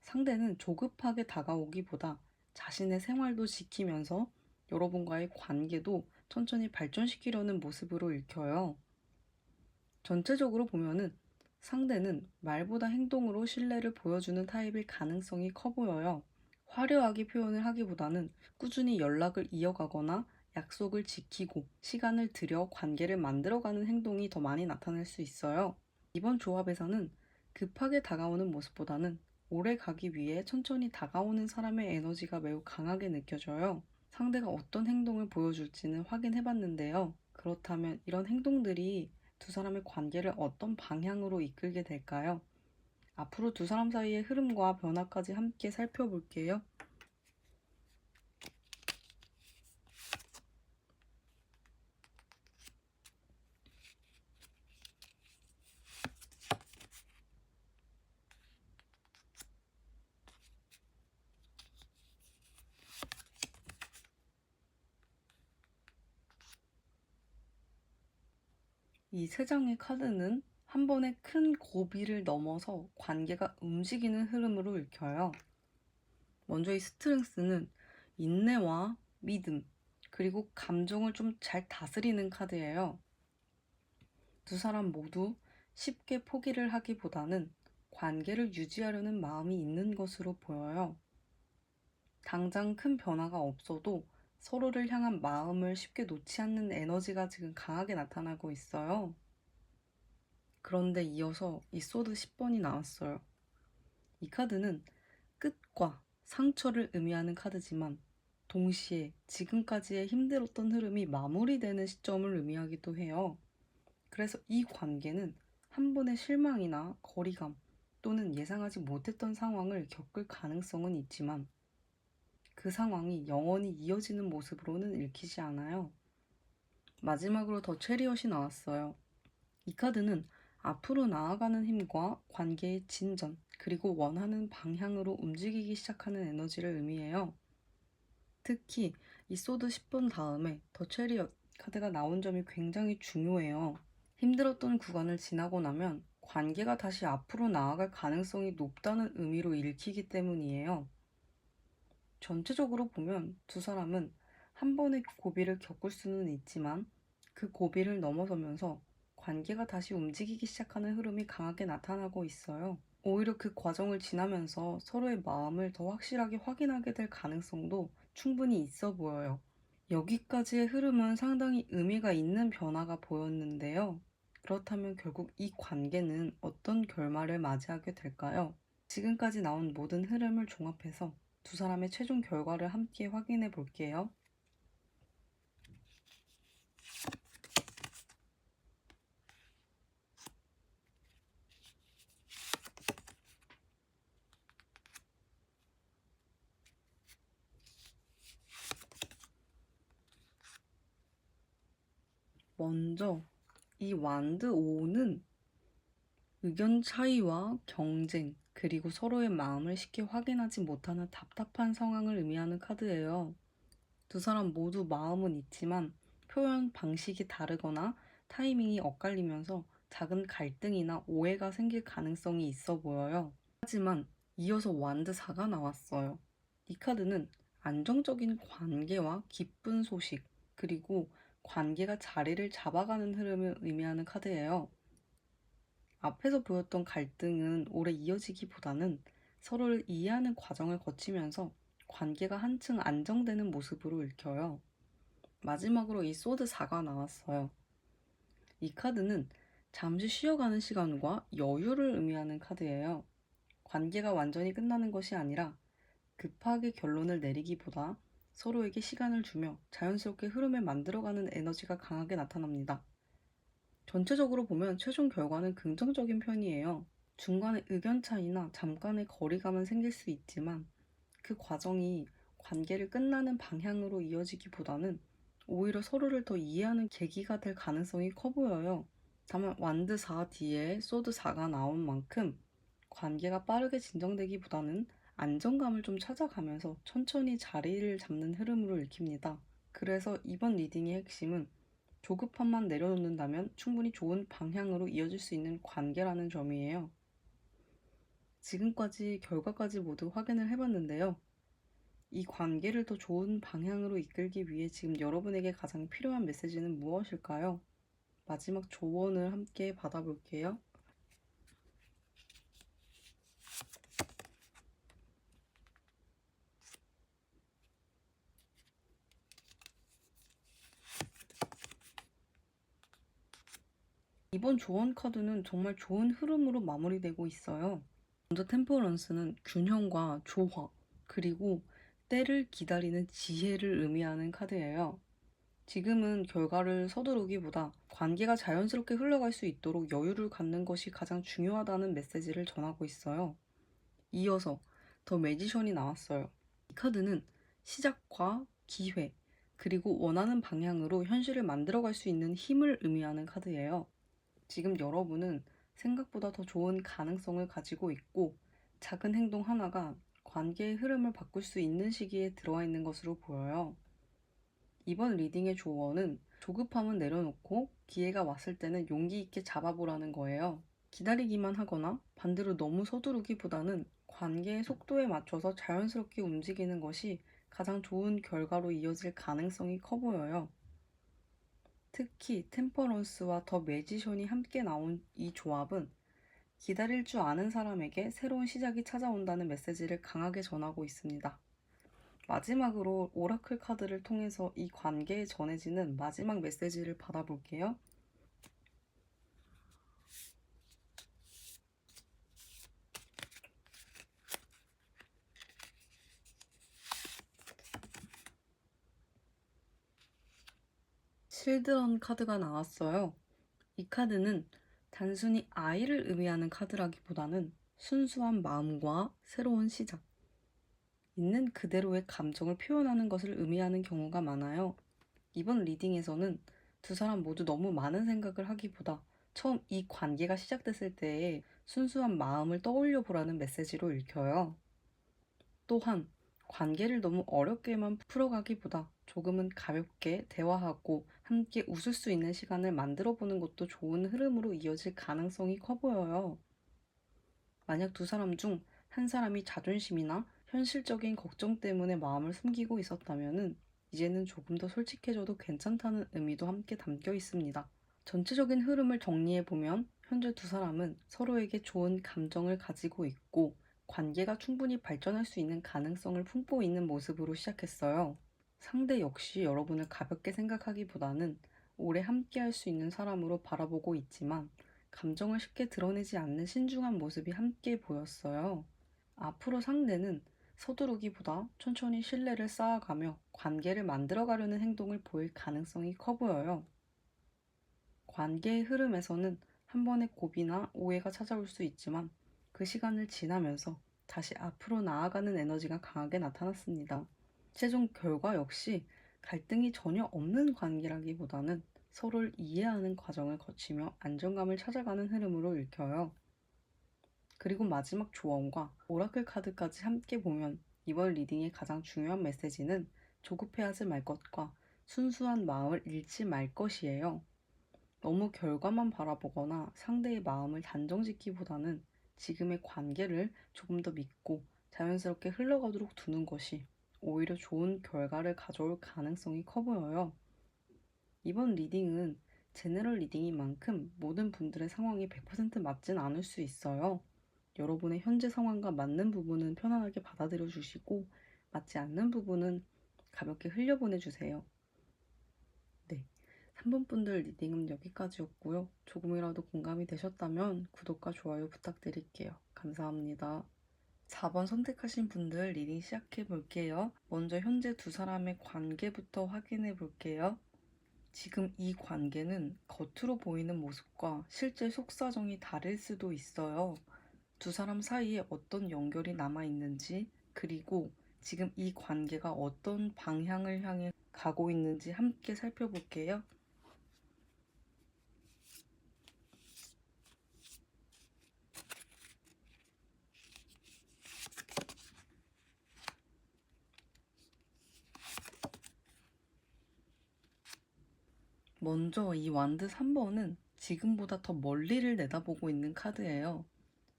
상대는 조급하게 다가오기보다 자신의 생활도 지키면서 여러분과의 관계도 천천히 발전시키려는 모습으로 읽혀요. 전체적으로 보면은 상대는 말보다 행동으로 신뢰를 보여주는 타입일 가능성이 커 보여요. 화려하게 표현을 하기보다는 꾸준히 연락을 이어가거나 약속을 지키고 시간을 들여 관계를 만들어가는 행동이 더 많이 나타날 수 있어요. 이번 조합에서는 급하게 다가오는 모습보다는 오래 가기 위해 천천히 다가오는 사람의 에너지가 매우 강하게 느껴져요. 상대가 어떤 행동을 보여줄지는 확인해 봤는데요. 그렇다면 이런 행동들이 두 사람의 관계를 어떤 방향으로 이끌게 될까요? 앞으로 두 사람 사이의 흐름과 변화까지 함께 살펴볼게요. 이 세 장의 카드는 한 번에 큰 고비를 넘어서 관계가 움직이는 흐름으로 읽혀요. 먼저 이 스트렝스는 인내와 믿음, 그리고 감정을 좀 잘 다스리는 카드예요. 두 사람 모두 쉽게 포기를 하기보다는 관계를 유지하려는 마음이 있는 것으로 보여요. 당장 큰 변화가 없어도 서로를 향한 마음을 쉽게 놓지 않는 에너지가 지금 강하게 나타나고 있어요. 그런데 이어서 이 소드 10번이 나왔어요. 이 카드는 끝과 상처를 의미하는 카드지만 동시에 지금까지의 힘들었던 흐름이 마무리되는 시점을 의미하기도 해요. 그래서 이 관계는 한 번의 실망이나 거리감 또는 예상하지 못했던 상황을 겪을 가능성은 있지만 그 상황이 영원히 이어지는 모습으로는 읽히지 않아요. 마지막으로 더 체리엇이 나왔어요. 이 카드는 앞으로 나아가는 힘과 관계의 진전, 그리고 원하는 방향으로 움직이기 시작하는 에너지를 의미해요. 특히 이 소드 10번 다음에 더 체리엇 카드가 나온 점이 굉장히 중요해요. 힘들었던 구간을 지나고 나면 관계가 다시 앞으로 나아갈 가능성이 높다는 의미로 읽히기 때문이에요. 전체적으로 보면 두 사람은 한 번의 고비를 겪을 수는 있지만 그 고비를 넘어서면서 관계가 다시 움직이기 시작하는 흐름이 강하게 나타나고 있어요. 오히려 그 과정을 지나면서 서로의 마음을 더 확실하게 확인하게 될 가능성도 충분히 있어 보여요. 여기까지의 흐름은 상당히 의미가 있는 변화가 보였는데요. 그렇다면 결국 이 관계는 어떤 결말을 맞이하게 될까요? 지금까지 나온 모든 흐름을 종합해서 두 사람의 최종 결과를 함께 확인해 볼게요. 먼저 이 완드 5는 의견 차이와 경쟁, 그리고 서로의 마음을 쉽게 확인하지 못하는 답답한 상황을 의미하는 카드예요. 두 사람 모두 마음은 있지만 표현 방식이 다르거나 타이밍이 엇갈리면서 작은 갈등이나 오해가 생길 가능성이 있어 보여요. 하지만 이어서 완드 4가 나왔어요. 이 카드는 안정적인 관계와 기쁜 소식, 그리고 관계가 자리를 잡아가는 흐름을 의미하는 카드예요. 앞에서 보였던 갈등은 오래 이어지기보다는 서로를 이해하는 과정을 거치면서 관계가 한층 안정되는 모습으로 읽혀요. 마지막으로 이 소드 4가 나왔어요. 이 카드는 잠시 쉬어가는 시간과 여유를 의미하는 카드예요. 관계가 완전히 끝나는 것이 아니라 급하게 결론을 내리기보다 서로에게 시간을 주며 자연스럽게 흐름을 만들어가는 에너지가 강하게 나타납니다. 전체적으로 보면 최종 결과는 긍정적인 편이에요. 중간에 의견 차이나 잠깐의 거리감은 생길 수 있지만 그 과정이 관계를 끝나는 방향으로 이어지기보다는 오히려 서로를 더 이해하는 계기가 될 가능성이 커 보여요. 다만 완드 4 뒤에 소드 4가 나온 만큼 관계가 빠르게 진정되기보다는 안정감을 좀 찾아가면서 천천히 자리를 잡는 흐름으로 읽힙니다. 그래서 이번 리딩의 핵심은 조급함만 내려놓는다면 충분히 좋은 방향으로 이어질 수 있는 관계라는 점이에요. 지금까지 결과까지 모두 확인을 해봤는데요. 이 관계를 더 좋은 방향으로 이끌기 위해 지금 여러분에게 가장 필요한 메시지는 무엇일까요? 마지막 조언을 함께 받아볼게요. 이번 조언 카드는 정말 좋은 흐름으로 마무리되고 있어요. 먼저 템퍼런스는 균형과 조화, 그리고 때를 기다리는 지혜를 의미하는 카드예요. 지금은 결과를 서두르기보다 관계가 자연스럽게 흘러갈 수 있도록 여유를 갖는 것이 가장 중요하다는 메시지를 전하고 있어요. 이어서 더 매지션이 나왔어요. 이 카드는 시작과 기회, 그리고 원하는 방향으로 현실을 만들어갈 수 있는 힘을 의미하는 카드예요. 지금 여러분은 생각보다 더 좋은 가능성을 가지고 있고 작은 행동 하나가 관계의 흐름을 바꿀 수 있는 시기에 들어와 있는 것으로 보여요. 이번 리딩의 조언은 조급함은 내려놓고 기회가 왔을 때는 용기 있게 잡아보라는 거예요. 기다리기만 하거나 반대로 너무 서두르기보다는 관계의 속도에 맞춰서 자연스럽게 움직이는 것이 가장 좋은 결과로 이어질 가능성이 커 보여요. 특히 템퍼런스와 더 매지션이 함께 나온 이 조합은 기다릴 줄 아는 사람에게 새로운 시작이 찾아온다는 메시지를 강하게 전하고 있습니다. 마지막으로 오라클 카드를 통해서 이 관계에 전해지는 마지막 메시지를 받아볼게요. 실드런 카드가 나왔어요. 이 카드는 단순히 아이를 의미하는 카드라기보다는 순수한 마음과 새로운 시작, 있는 그대로의 감정을 표현하는 것을 의미하는 경우가 많아요. 이번 리딩에서는 두 사람 모두 너무 많은 생각을 하기보다 처음 이 관계가 시작됐을 때의 순수한 마음을 떠올려 보라는 메시지로 읽혀요. 또한 관계를 너무 어렵게만 풀어가기보다 조금은 가볍게 대화하고 함께 웃을 수 있는 시간을 만들어 보는 것도 좋은 흐름으로 이어질 가능성이 커 보여요. 만약 두 사람 중 한 사람이 자존심이나 현실적인 걱정 때문에 마음을 숨기고 있었다면은 이제는 조금 더 솔직해져도 괜찮다는 의미도 함께 담겨 있습니다. 전체적인 흐름을 정리해 보면 현재 두 사람은 서로에게 좋은 감정을 가지고 있고 관계가 충분히 발전할 수 있는 가능성을 품고 있는 모습으로 시작했어요. 상대 역시 여러분을 가볍게 생각하기보다는 오래 함께 할 수 있는 사람으로 바라보고 있지만 감정을 쉽게 드러내지 않는 신중한 모습이 함께 보였어요. 앞으로 상대는 서두르기보다 천천히 신뢰를 쌓아가며 관계를 만들어가려는 행동을 보일 가능성이 커 보여요. 관계의 흐름에서는 한 번의 고비나 오해가 찾아올 수 있지만 그 시간을 지나면서 다시 앞으로 나아가는 에너지가 강하게 나타났습니다. 최종 결과 역시 갈등이 전혀 없는 관계라기보다는 서로를 이해하는 과정을 거치며 안정감을 찾아가는 흐름으로 읽혀요. 그리고 마지막 조언과 오라클 카드까지 함께 보면 이번 리딩의 가장 중요한 메시지는 조급해하지 말 것과 순수한 마음을 잃지 말 것이에요. 너무 결과만 바라보거나 상대의 마음을 단정짓기보다는 지금의 관계를 조금 더 믿고 자연스럽게 흘러가도록 두는 것이 오히려 좋은 결과를 가져올 가능성이 커 보여요. 이번 리딩은 제너럴 리딩인 만큼 모든 분들의 상황이 100% 맞진 않을 수 있어요. 여러분의 현재 상황과 맞는 부분은 편안하게 받아들여 주시고 맞지 않는 부분은 가볍게 흘려보내 주세요. 네, 3번 분들 리딩은 여기까지였고요. 조금이라도 공감이 되셨다면 구독과 좋아요 부탁드릴게요. 감사합니다. 4번 선택하신 분들 리딩 시작해 볼게요. 먼저 현재 두 사람의 관계부터 확인해 볼게요. 지금 이 관계는 겉으로 보이는 모습과 실제 속사정이 다를 수도 있어요. 두 사람 사이에 어떤 연결이 남아 있는지, 그리고 지금 이 관계가 어떤 방향을 향해 가고 있는지 함께 살펴볼게요. 먼저 이 완드 3번은 지금보다 더 멀리를 내다보고 있는 카드예요.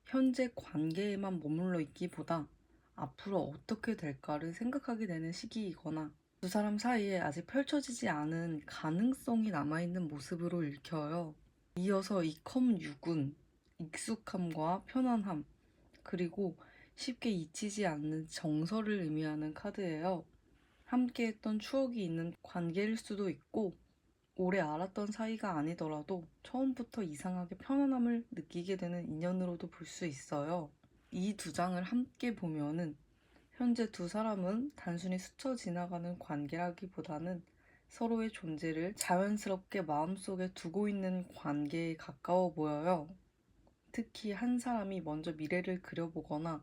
현재 관계에만 머물러 있기보다 앞으로 어떻게 될까를 생각하게 되는 시기이거나 두 사람 사이에 아직 펼쳐지지 않은 가능성이 남아있는 모습으로 읽혀요. 이어서 이 컴 6은 익숙함과 편안함, 그리고 쉽게 잊히지 않는 정서를 의미하는 카드예요. 함께 했던 추억이 있는 관계일 수도 있고 오래 알았던 사이가 아니더라도 처음부터 이상하게 편안함을 느끼게 되는 인연으로도 볼 수 있어요. 이 두 장을 함께 보면은 현재 두 사람은 단순히 스쳐 지나가는 관계라기보다는 서로의 존재를 자연스럽게 마음속에 두고 있는 관계에 가까워 보여요. 특히 한 사람이 먼저 미래를 그려보거나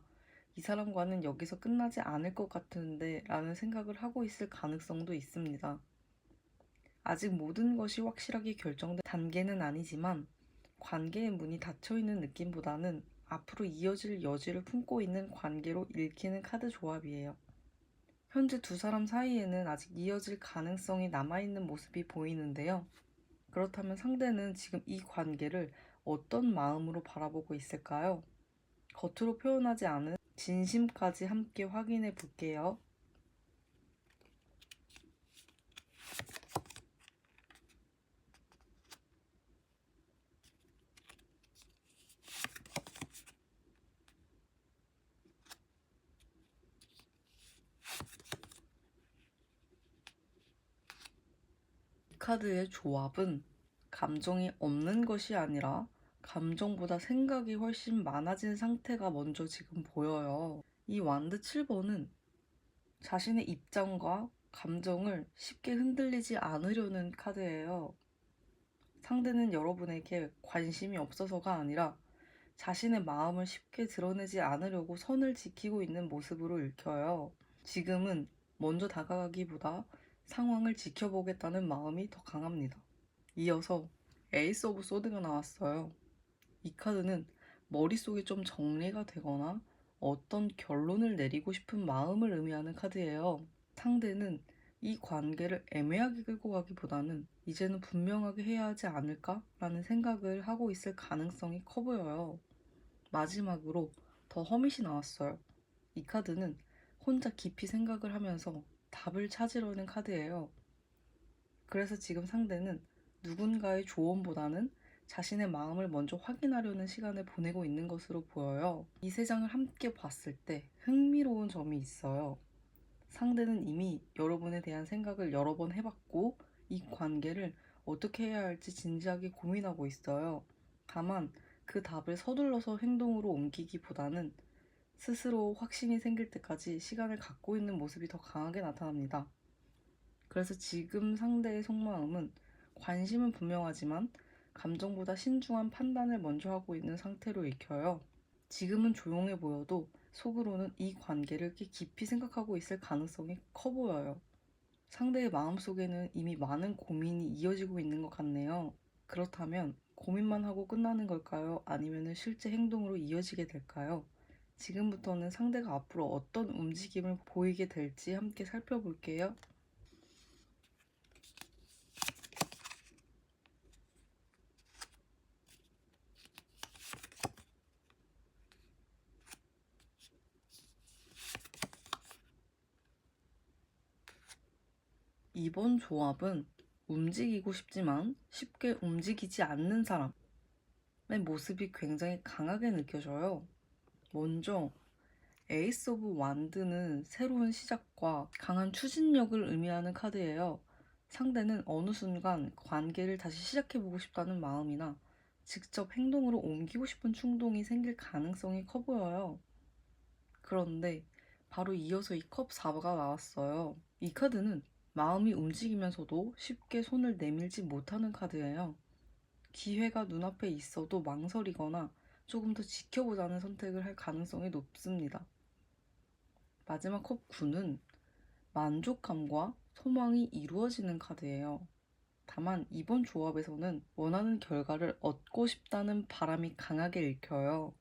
이 사람과는 여기서 끝나지 않을 것 같은데 라는 생각을 하고 있을 가능성도 있습니다. 아직 모든 것이 확실하게 결정된 단계는 아니지만 관계의 문이 닫혀있는 느낌보다는 앞으로 이어질 여지를 품고 있는 관계로 읽히는 카드 조합이에요. 현재 두 사람 사이에는 아직 이어질 가능성이 남아있는 모습이 보이는데요. 그렇다면 상대는 지금 이 관계를 어떤 마음으로 바라보고 있을까요? 겉으로 표현하지 않은 진심까지 함께 확인해 볼게요. 이 카드의 조합은 감정이 없는 것이 아니라 감정보다 생각이 훨씬 많아진 상태가 먼저 지금 보여요. 이 완드 7번은 자신의 입장과 감정을 쉽게 흔들리지 않으려는 카드예요. 상대는 여러분에게 관심이 없어서가 아니라 자신의 마음을 쉽게 드러내지 않으려고 선을 지키고 있는 모습으로 읽혀요. 지금은 먼저 다가가기보다 상황을 지켜보겠다는 마음이 더 강합니다. 이어서 에이스 오브 소드가 나왔어요. 이 카드는 머릿속이 좀 정리가 되거나 어떤 결론을 내리고 싶은 마음을 의미하는 카드예요. 상대는 이 관계를 애매하게 끌고 가기보다는 이제는 분명하게 해야 하지 않을까라는 생각을 하고 있을 가능성이 커 보여요. 마지막으로 더 허밋이 나왔어요. 이 카드는 혼자 깊이 생각을 하면서 답을 찾으려는 카드예요. 그래서 지금 상대는 누군가의 조언보다는 자신의 마음을 먼저 확인하려는 시간을 보내고 있는 것으로 보여요. 이 세 장을 함께 봤을 때 흥미로운 점이 있어요. 상대는 이미 여러분에 대한 생각을 여러 번 해봤고 이 관계를 어떻게 해야 할지 진지하게 고민하고 있어요. 다만 그 답을 서둘러서 행동으로 옮기기보다는 스스로 확신이 생길 때까지 시간을 갖고 있는 모습이 더 강하게 나타납니다. 그래서 지금 상대의 속마음은 관심은 분명하지만 감정보다 신중한 판단을 먼저 하고 있는 상태로 읽혀요. 지금은 조용해 보여도 속으로는 이 관계를 꽤 깊이 생각하고 있을 가능성이 커 보여요. 상대의 마음속에는 이미 많은 고민이 이어지고 있는 것 같네요. 그렇다면 고민만 하고 끝나는 걸까요? 아니면 실제 행동으로 이어지게 될까요? 지금부터는 상대가 앞으로 어떤 움직임을 보이게 될지 함께 살펴볼게요. 이번 조합은 움직이고 싶지만 쉽게 움직이지 않는 사람의 모습이 굉장히 강하게 느껴져요. 먼저 에이스 오브 완드는 새로운 시작과 강한 추진력을 의미하는 카드예요. 상대는 어느 순간 관계를 다시 시작해보고 싶다는 마음이나 직접 행동으로 옮기고 싶은 충동이 생길 가능성이 커 보여요. 그런데 바로 이어서 이 컵 4가 나왔어요. 이 카드는 마음이 움직이면서도 쉽게 손을 내밀지 못하는 카드예요. 기회가 눈앞에 있어도 망설이거나 조금 더 지켜보자는 선택을 할 가능성이 높습니다. 마지막 컵 9는 만족감과 소망이 이루어지는 카드예요. 다만 이번 조합에서는 원하는 결과를 얻고 싶다는 바람이 강하게 읽혀요.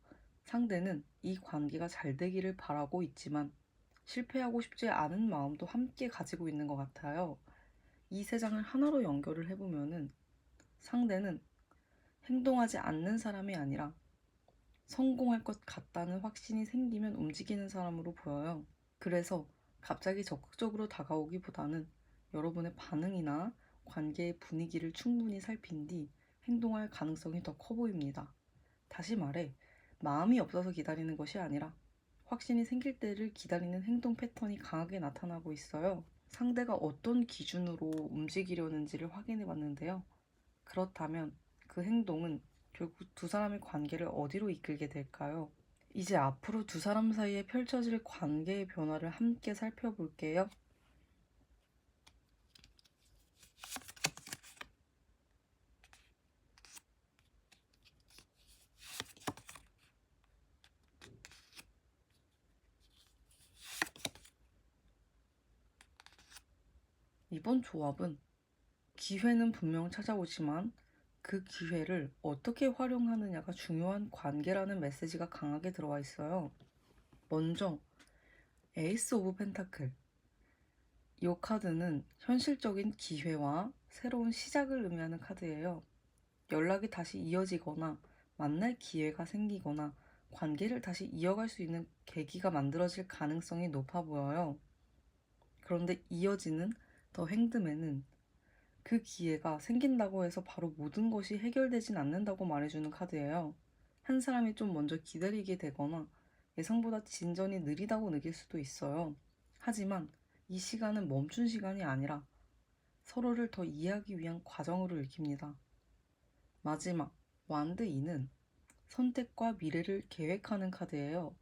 상대는 이 관계가 잘 되기를 바라고 있지만 실패하고 싶지 않은 마음도 함께 가지고 있는 것 같아요. 이 세 장을 하나로 연결을 해보면은 상대는 행동하지 않는 사람이 아니라 성공할 것 같다는 확신이 생기면 움직이는 사람으로 보여요. 그래서 갑자기 적극적으로 다가오기보다는 여러분의 반응이나 관계의 분위기를 충분히 살핀 뒤 행동할 가능성이 더 커 보입니다. 다시 말해, 마음이 없어서 기다리는 것이 아니라 확신이 생길 때를 기다리는 행동 패턴이 강하게 나타나고 있어요. 상대가 어떤 기준으로 움직이려는지를 확인해 봤는데요. 그렇다면 그 행동은 결국 두 사람의 관계를 어디로 이끌게 될까요? 이제 앞으로 두 사람 사이에 펼쳐질 관계의 변화를 함께 살펴볼게요. 이번 조합은 기회는 분명 찾아오지만 그 기회를 어떻게 활용하느냐가 중요한 관계라는 메시지가 강하게 들어와 있어요. 먼저 에이스 오브 펜타클. 이 카드는 현실적인 기회와 새로운 시작을 의미하는 카드예요. 연락이 다시 이어지거나 만날 기회가 생기거나 관계를 다시 이어갈 수 있는 계기가 만들어질 가능성이 높아 보여요. 그런데 이어지는 더 행듬에는 그 기회가 생긴다고 해서 바로 모든 것이 해결되진 않는다고 말해주는 카드예요. 한 사람이 좀 먼저 기다리게 되거나 예상보다 진전이 느리다고 느낄 수도 있어요. 하지만 이 시간은 멈춘 시간이 아니라 서로를 더 이해하기 위한 과정으로 읽힙니다. 마지막, 완드 2는 선택과 미래를 계획하는 카드예요.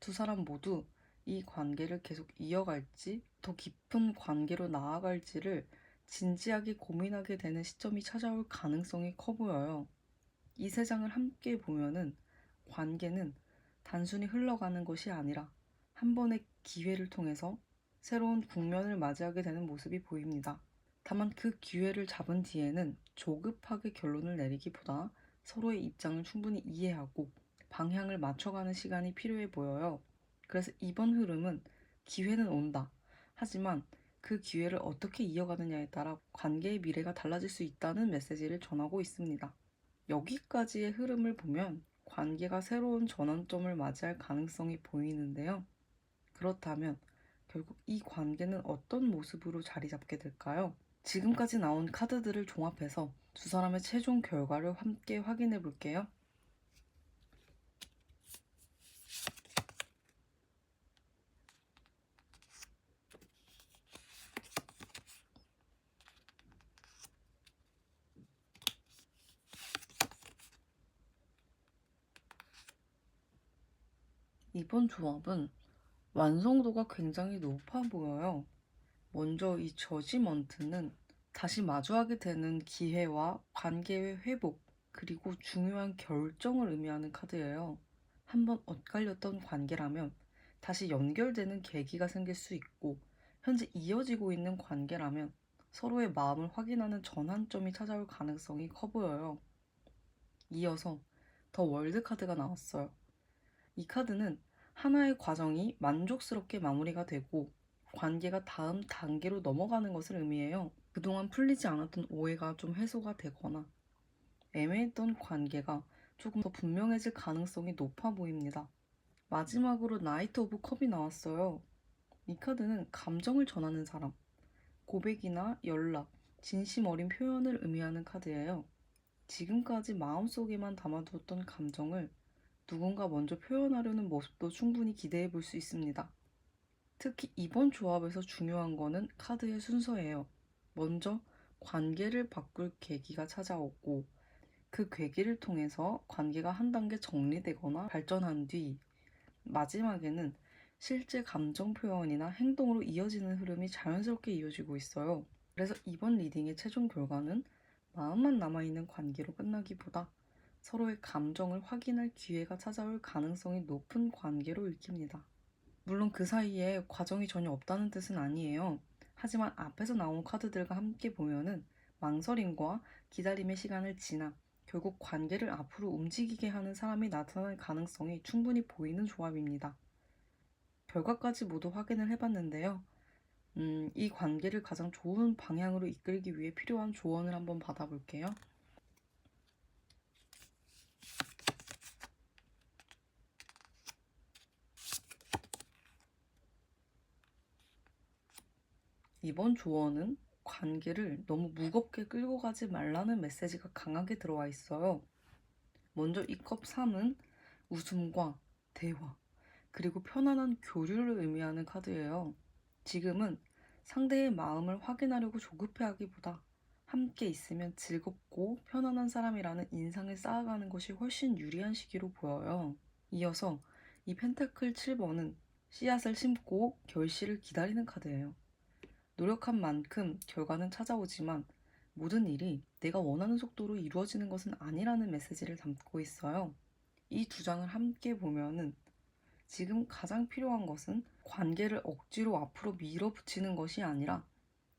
두 사람 모두 이 관계를 계속 이어갈지, 더 깊은 관계로 나아갈지를 진지하게 고민하게 되는 시점이 찾아올 가능성이 커 보여요. 이 세 장을 함께 보면은 관계는 단순히 흘러가는 것이 아니라 한 번의 기회를 통해서 새로운 국면을 맞이하게 되는 모습이 보입니다. 다만 그 기회를 잡은 뒤에는 조급하게 결론을 내리기보다 서로의 입장을 충분히 이해하고 방향을 맞춰가는 시간이 필요해 보여요. 그래서 이번 흐름은 기회는 온다. 하지만 그 기회를 어떻게 이어가느냐에 따라 관계의 미래가 달라질 수 있다는 메시지를 전하고 있습니다. 여기까지의 흐름을 보면 관계가 새로운 전환점을 맞이할 가능성이 보이는데요. 그렇다면 결국 이 관계는 어떤 모습으로 자리 잡게 될까요? 지금까지 나온 카드들을 종합해서 두 사람의 최종 결과를 함께 확인해 볼게요. 이번 조합은 완성도가 굉장히 높아 보여요. 먼저 이 저지먼트는 다시 마주하게 되는 기회와 관계의 회복, 그리고 중요한 결정을 의미하는 카드예요. 한번 엇갈렸던 관계라면 다시 연결되는 계기가 생길 수 있고, 현재 이어지고 있는 관계라면 서로의 마음을 확인하는 전환점이 찾아올 가능성이 커 보여요. 이어서 더 월드 카드가 나왔어요. 이 카드는 하나의 과정이 만족스럽게 마무리가 되고 관계가 다음 단계로 넘어가는 것을 의미해요. 그동안 풀리지 않았던 오해가 좀 해소가 되거나 애매했던 관계가 조금 더 분명해질 가능성이 높아 보입니다. 마지막으로 나이트 오브 컵이 나왔어요. 이 카드는 감정을 전하는 사람, 고백이나 연락, 진심 어린 표현을 의미하는 카드예요. 지금까지 마음속에만 담아두었던 감정을 누군가 먼저 표현하려는 모습도 충분히 기대해 볼 수 있습니다. 특히 이번 조합에서 중요한 거는 카드의 순서예요. 먼저 관계를 바꿀 계기가 찾아오고 그 계기를 통해서 관계가 한 단계 정리되거나 발전한 뒤 마지막에는 실제 감정 표현이나 행동으로 이어지는 흐름이 자연스럽게 이어지고 있어요. 그래서 이번 리딩의 최종 결과는 마음만 남아있는 관계로 끝나기보다 서로의 감정을 확인할 기회가 찾아올 가능성이 높은 관계로 읽힙니다. 물론 그 사이에 과정이 전혀 없다는 뜻은 아니에요. 하지만 앞에서 나온 카드들과 함께 보면은 망설임과 기다림의 시간을 지나 결국 관계를 앞으로 움직이게 하는 사람이 나타날 가능성이 충분히 보이는 조합입니다. 결과까지 모두 확인을 해봤는데요. 이 관계를 가장 좋은 방향으로 이끌기 위해 필요한 조언을 한번 받아볼게요. 이번 조언은 관계를 너무 무겁게 끌고 가지 말라는 메시지가 강하게 들어와 있어요. 먼저 이 컵 3은 웃음과 대화, 그리고 편안한 교류를 의미하는 카드예요. 지금은 상대의 마음을 확인하려고 조급해하기보다 함께 있으면 즐겁고 편안한 사람이라는 인상을 쌓아가는 것이 훨씬 유리한 시기로 보여요. 이어서 이 펜타클 7번은 씨앗을 심고 결실을 기다리는 카드예요. 노력한 만큼 결과는 찾아오지만 모든 일이 내가 원하는 속도로 이루어지는 것은 아니라는 메시지를 담고 있어요. 이 두 장을 함께 보면은 지금 가장 필요한 것은 관계를 억지로 앞으로 밀어붙이는 것이 아니라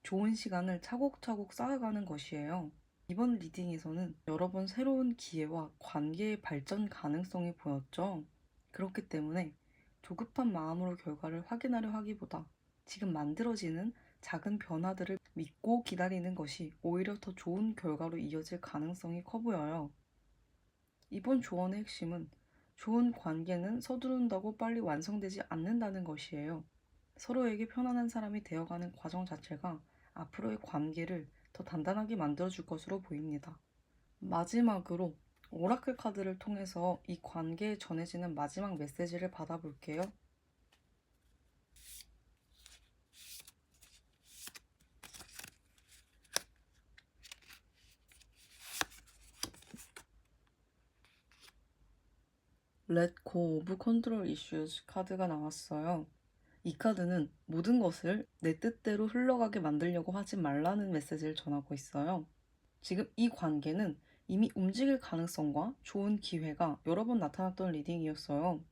좋은 시간을 차곡차곡 쌓아가는 것이에요. 이번 리딩에서는 여러 번 새로운 기회와 관계의 발전 가능성이 보였죠. 그렇기 때문에 조급한 마음으로 결과를 확인하려 하기보다 지금 만들어지는 작은 변화들을 믿고 기다리는 것이 오히려 더 좋은 결과로 이어질 가능성이 커 보여요. 이번 조언의 핵심은 좋은 관계는 서두른다고 빨리 완성되지 않는다는 것이에요. 서로에게 편안한 사람이 되어가는 과정 자체가 앞으로의 관계를 더 단단하게 만들어줄 것으로 보입니다. 마지막으로 오라클 카드를 통해서 이 관계에 전해지는 마지막 메시지를 받아볼게요. Let Go of Control Issues 카드가 나왔어요. 이 카드는 모든 것을 내 뜻대로 흘러가게 만들려고 하지 말라는 메시지를 전하고 있어요. 지금 이 관계는 이미 움직일 가능성과 좋은 기회가 여러 번 나타났던 리딩이었어요.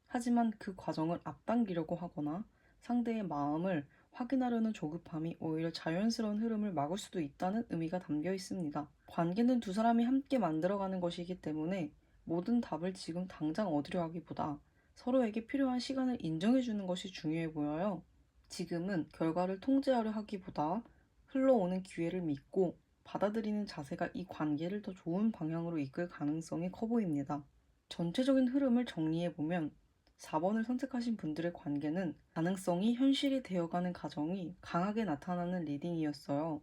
하지만 그 과정을 앞당기려고 하거나 상대의 마음을 확인하려는 조급함이 오히려 자연스러운 흐름을 막을 수도 있다는 의미가 담겨 있습니다. 관계는 두 사람이 함께 만들어가는 것이기 때문에 모든 답을 지금 당장 얻으려 하기보다 서로에게 필요한 시간을 인정해주는 것이 중요해 보여요. 지금은 결과를 통제하려 하기보다 흘러오는 기회를 믿고 받아들이는 자세가 이 관계를 더 좋은 방향으로 이끌 가능성이 커 보입니다. 전체적인 흐름을 정리해보면 4번을 선택하신 분들의 관계는 가능성이 현실이 되어가는 과정이 강하게 나타나는 리딩이었어요.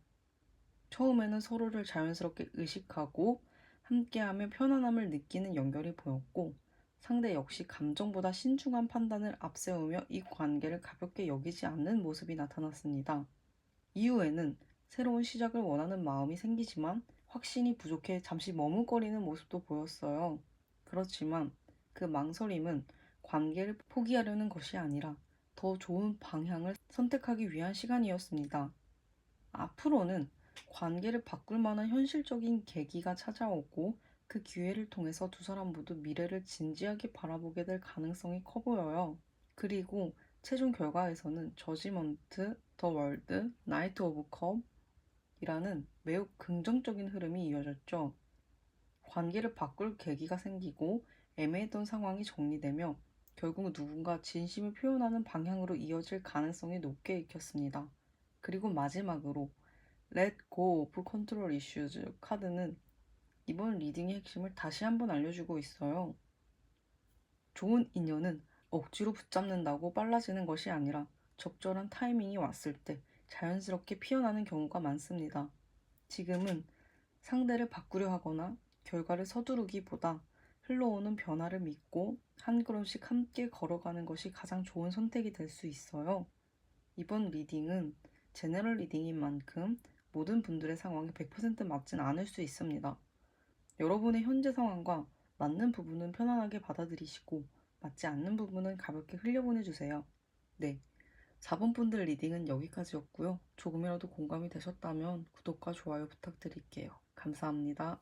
처음에는 서로를 자연스럽게 의식하고 함께하며 편안함을 느끼는 연결이 보였고 상대 역시 감정보다 신중한 판단을 앞세우며 이 관계를 가볍게 여기지 않는 모습이 나타났습니다. 이후에는 새로운 시작을 원하는 마음이 생기지만 확신이 부족해 잠시 머뭇거리는 모습도 보였어요. 그렇지만 그 망설임은 관계를 포기하려는 것이 아니라 더 좋은 방향을 선택하기 위한 시간이었습니다. 앞으로는 관계를 바꿀 만한 현실적인 계기가 찾아오고 그 기회를 통해서 두 사람 모두 미래를 진지하게 바라보게 될 가능성이 커 보여요. 그리고 최종 결과에서는 저지먼트, 더 월드, 나이트 오브 컵이라는 매우 긍정적인 흐름이 이어졌죠. 관계를 바꿀 계기가 생기고 애매했던 상황이 정리되며 결국 누군가 진심을 표현하는 방향으로 이어질 가능성이 높게 익혔습니다. 그리고 마지막으로 Let Go of Control Issues 카드는 이번 리딩의 핵심을 다시 한번 알려주고 있어요. 좋은 인연은 억지로 붙잡는다고 빨라지는 것이 아니라 적절한 타이밍이 왔을 때 자연스럽게 피어나는 경우가 많습니다. 지금은 상대를 바꾸려 하거나 결과를 서두르기보다 흘러오는 변화를 믿고 한 걸음씩 함께 걸어가는 것이 가장 좋은 선택이 될 수 있어요. 이번 리딩은 제너럴 리딩인 만큼 모든 분들의 상황이 100% 맞진 않을 수 있습니다. 여러분의 현재 상황과 맞는 부분은 편안하게 받아들이시고 맞지 않는 부분은 가볍게 흘려보내주세요. 네, 4번 분들 리딩은 여기까지였고요. 조금이라도 공감이 되셨다면 구독과 좋아요 부탁드릴게요. 감사합니다.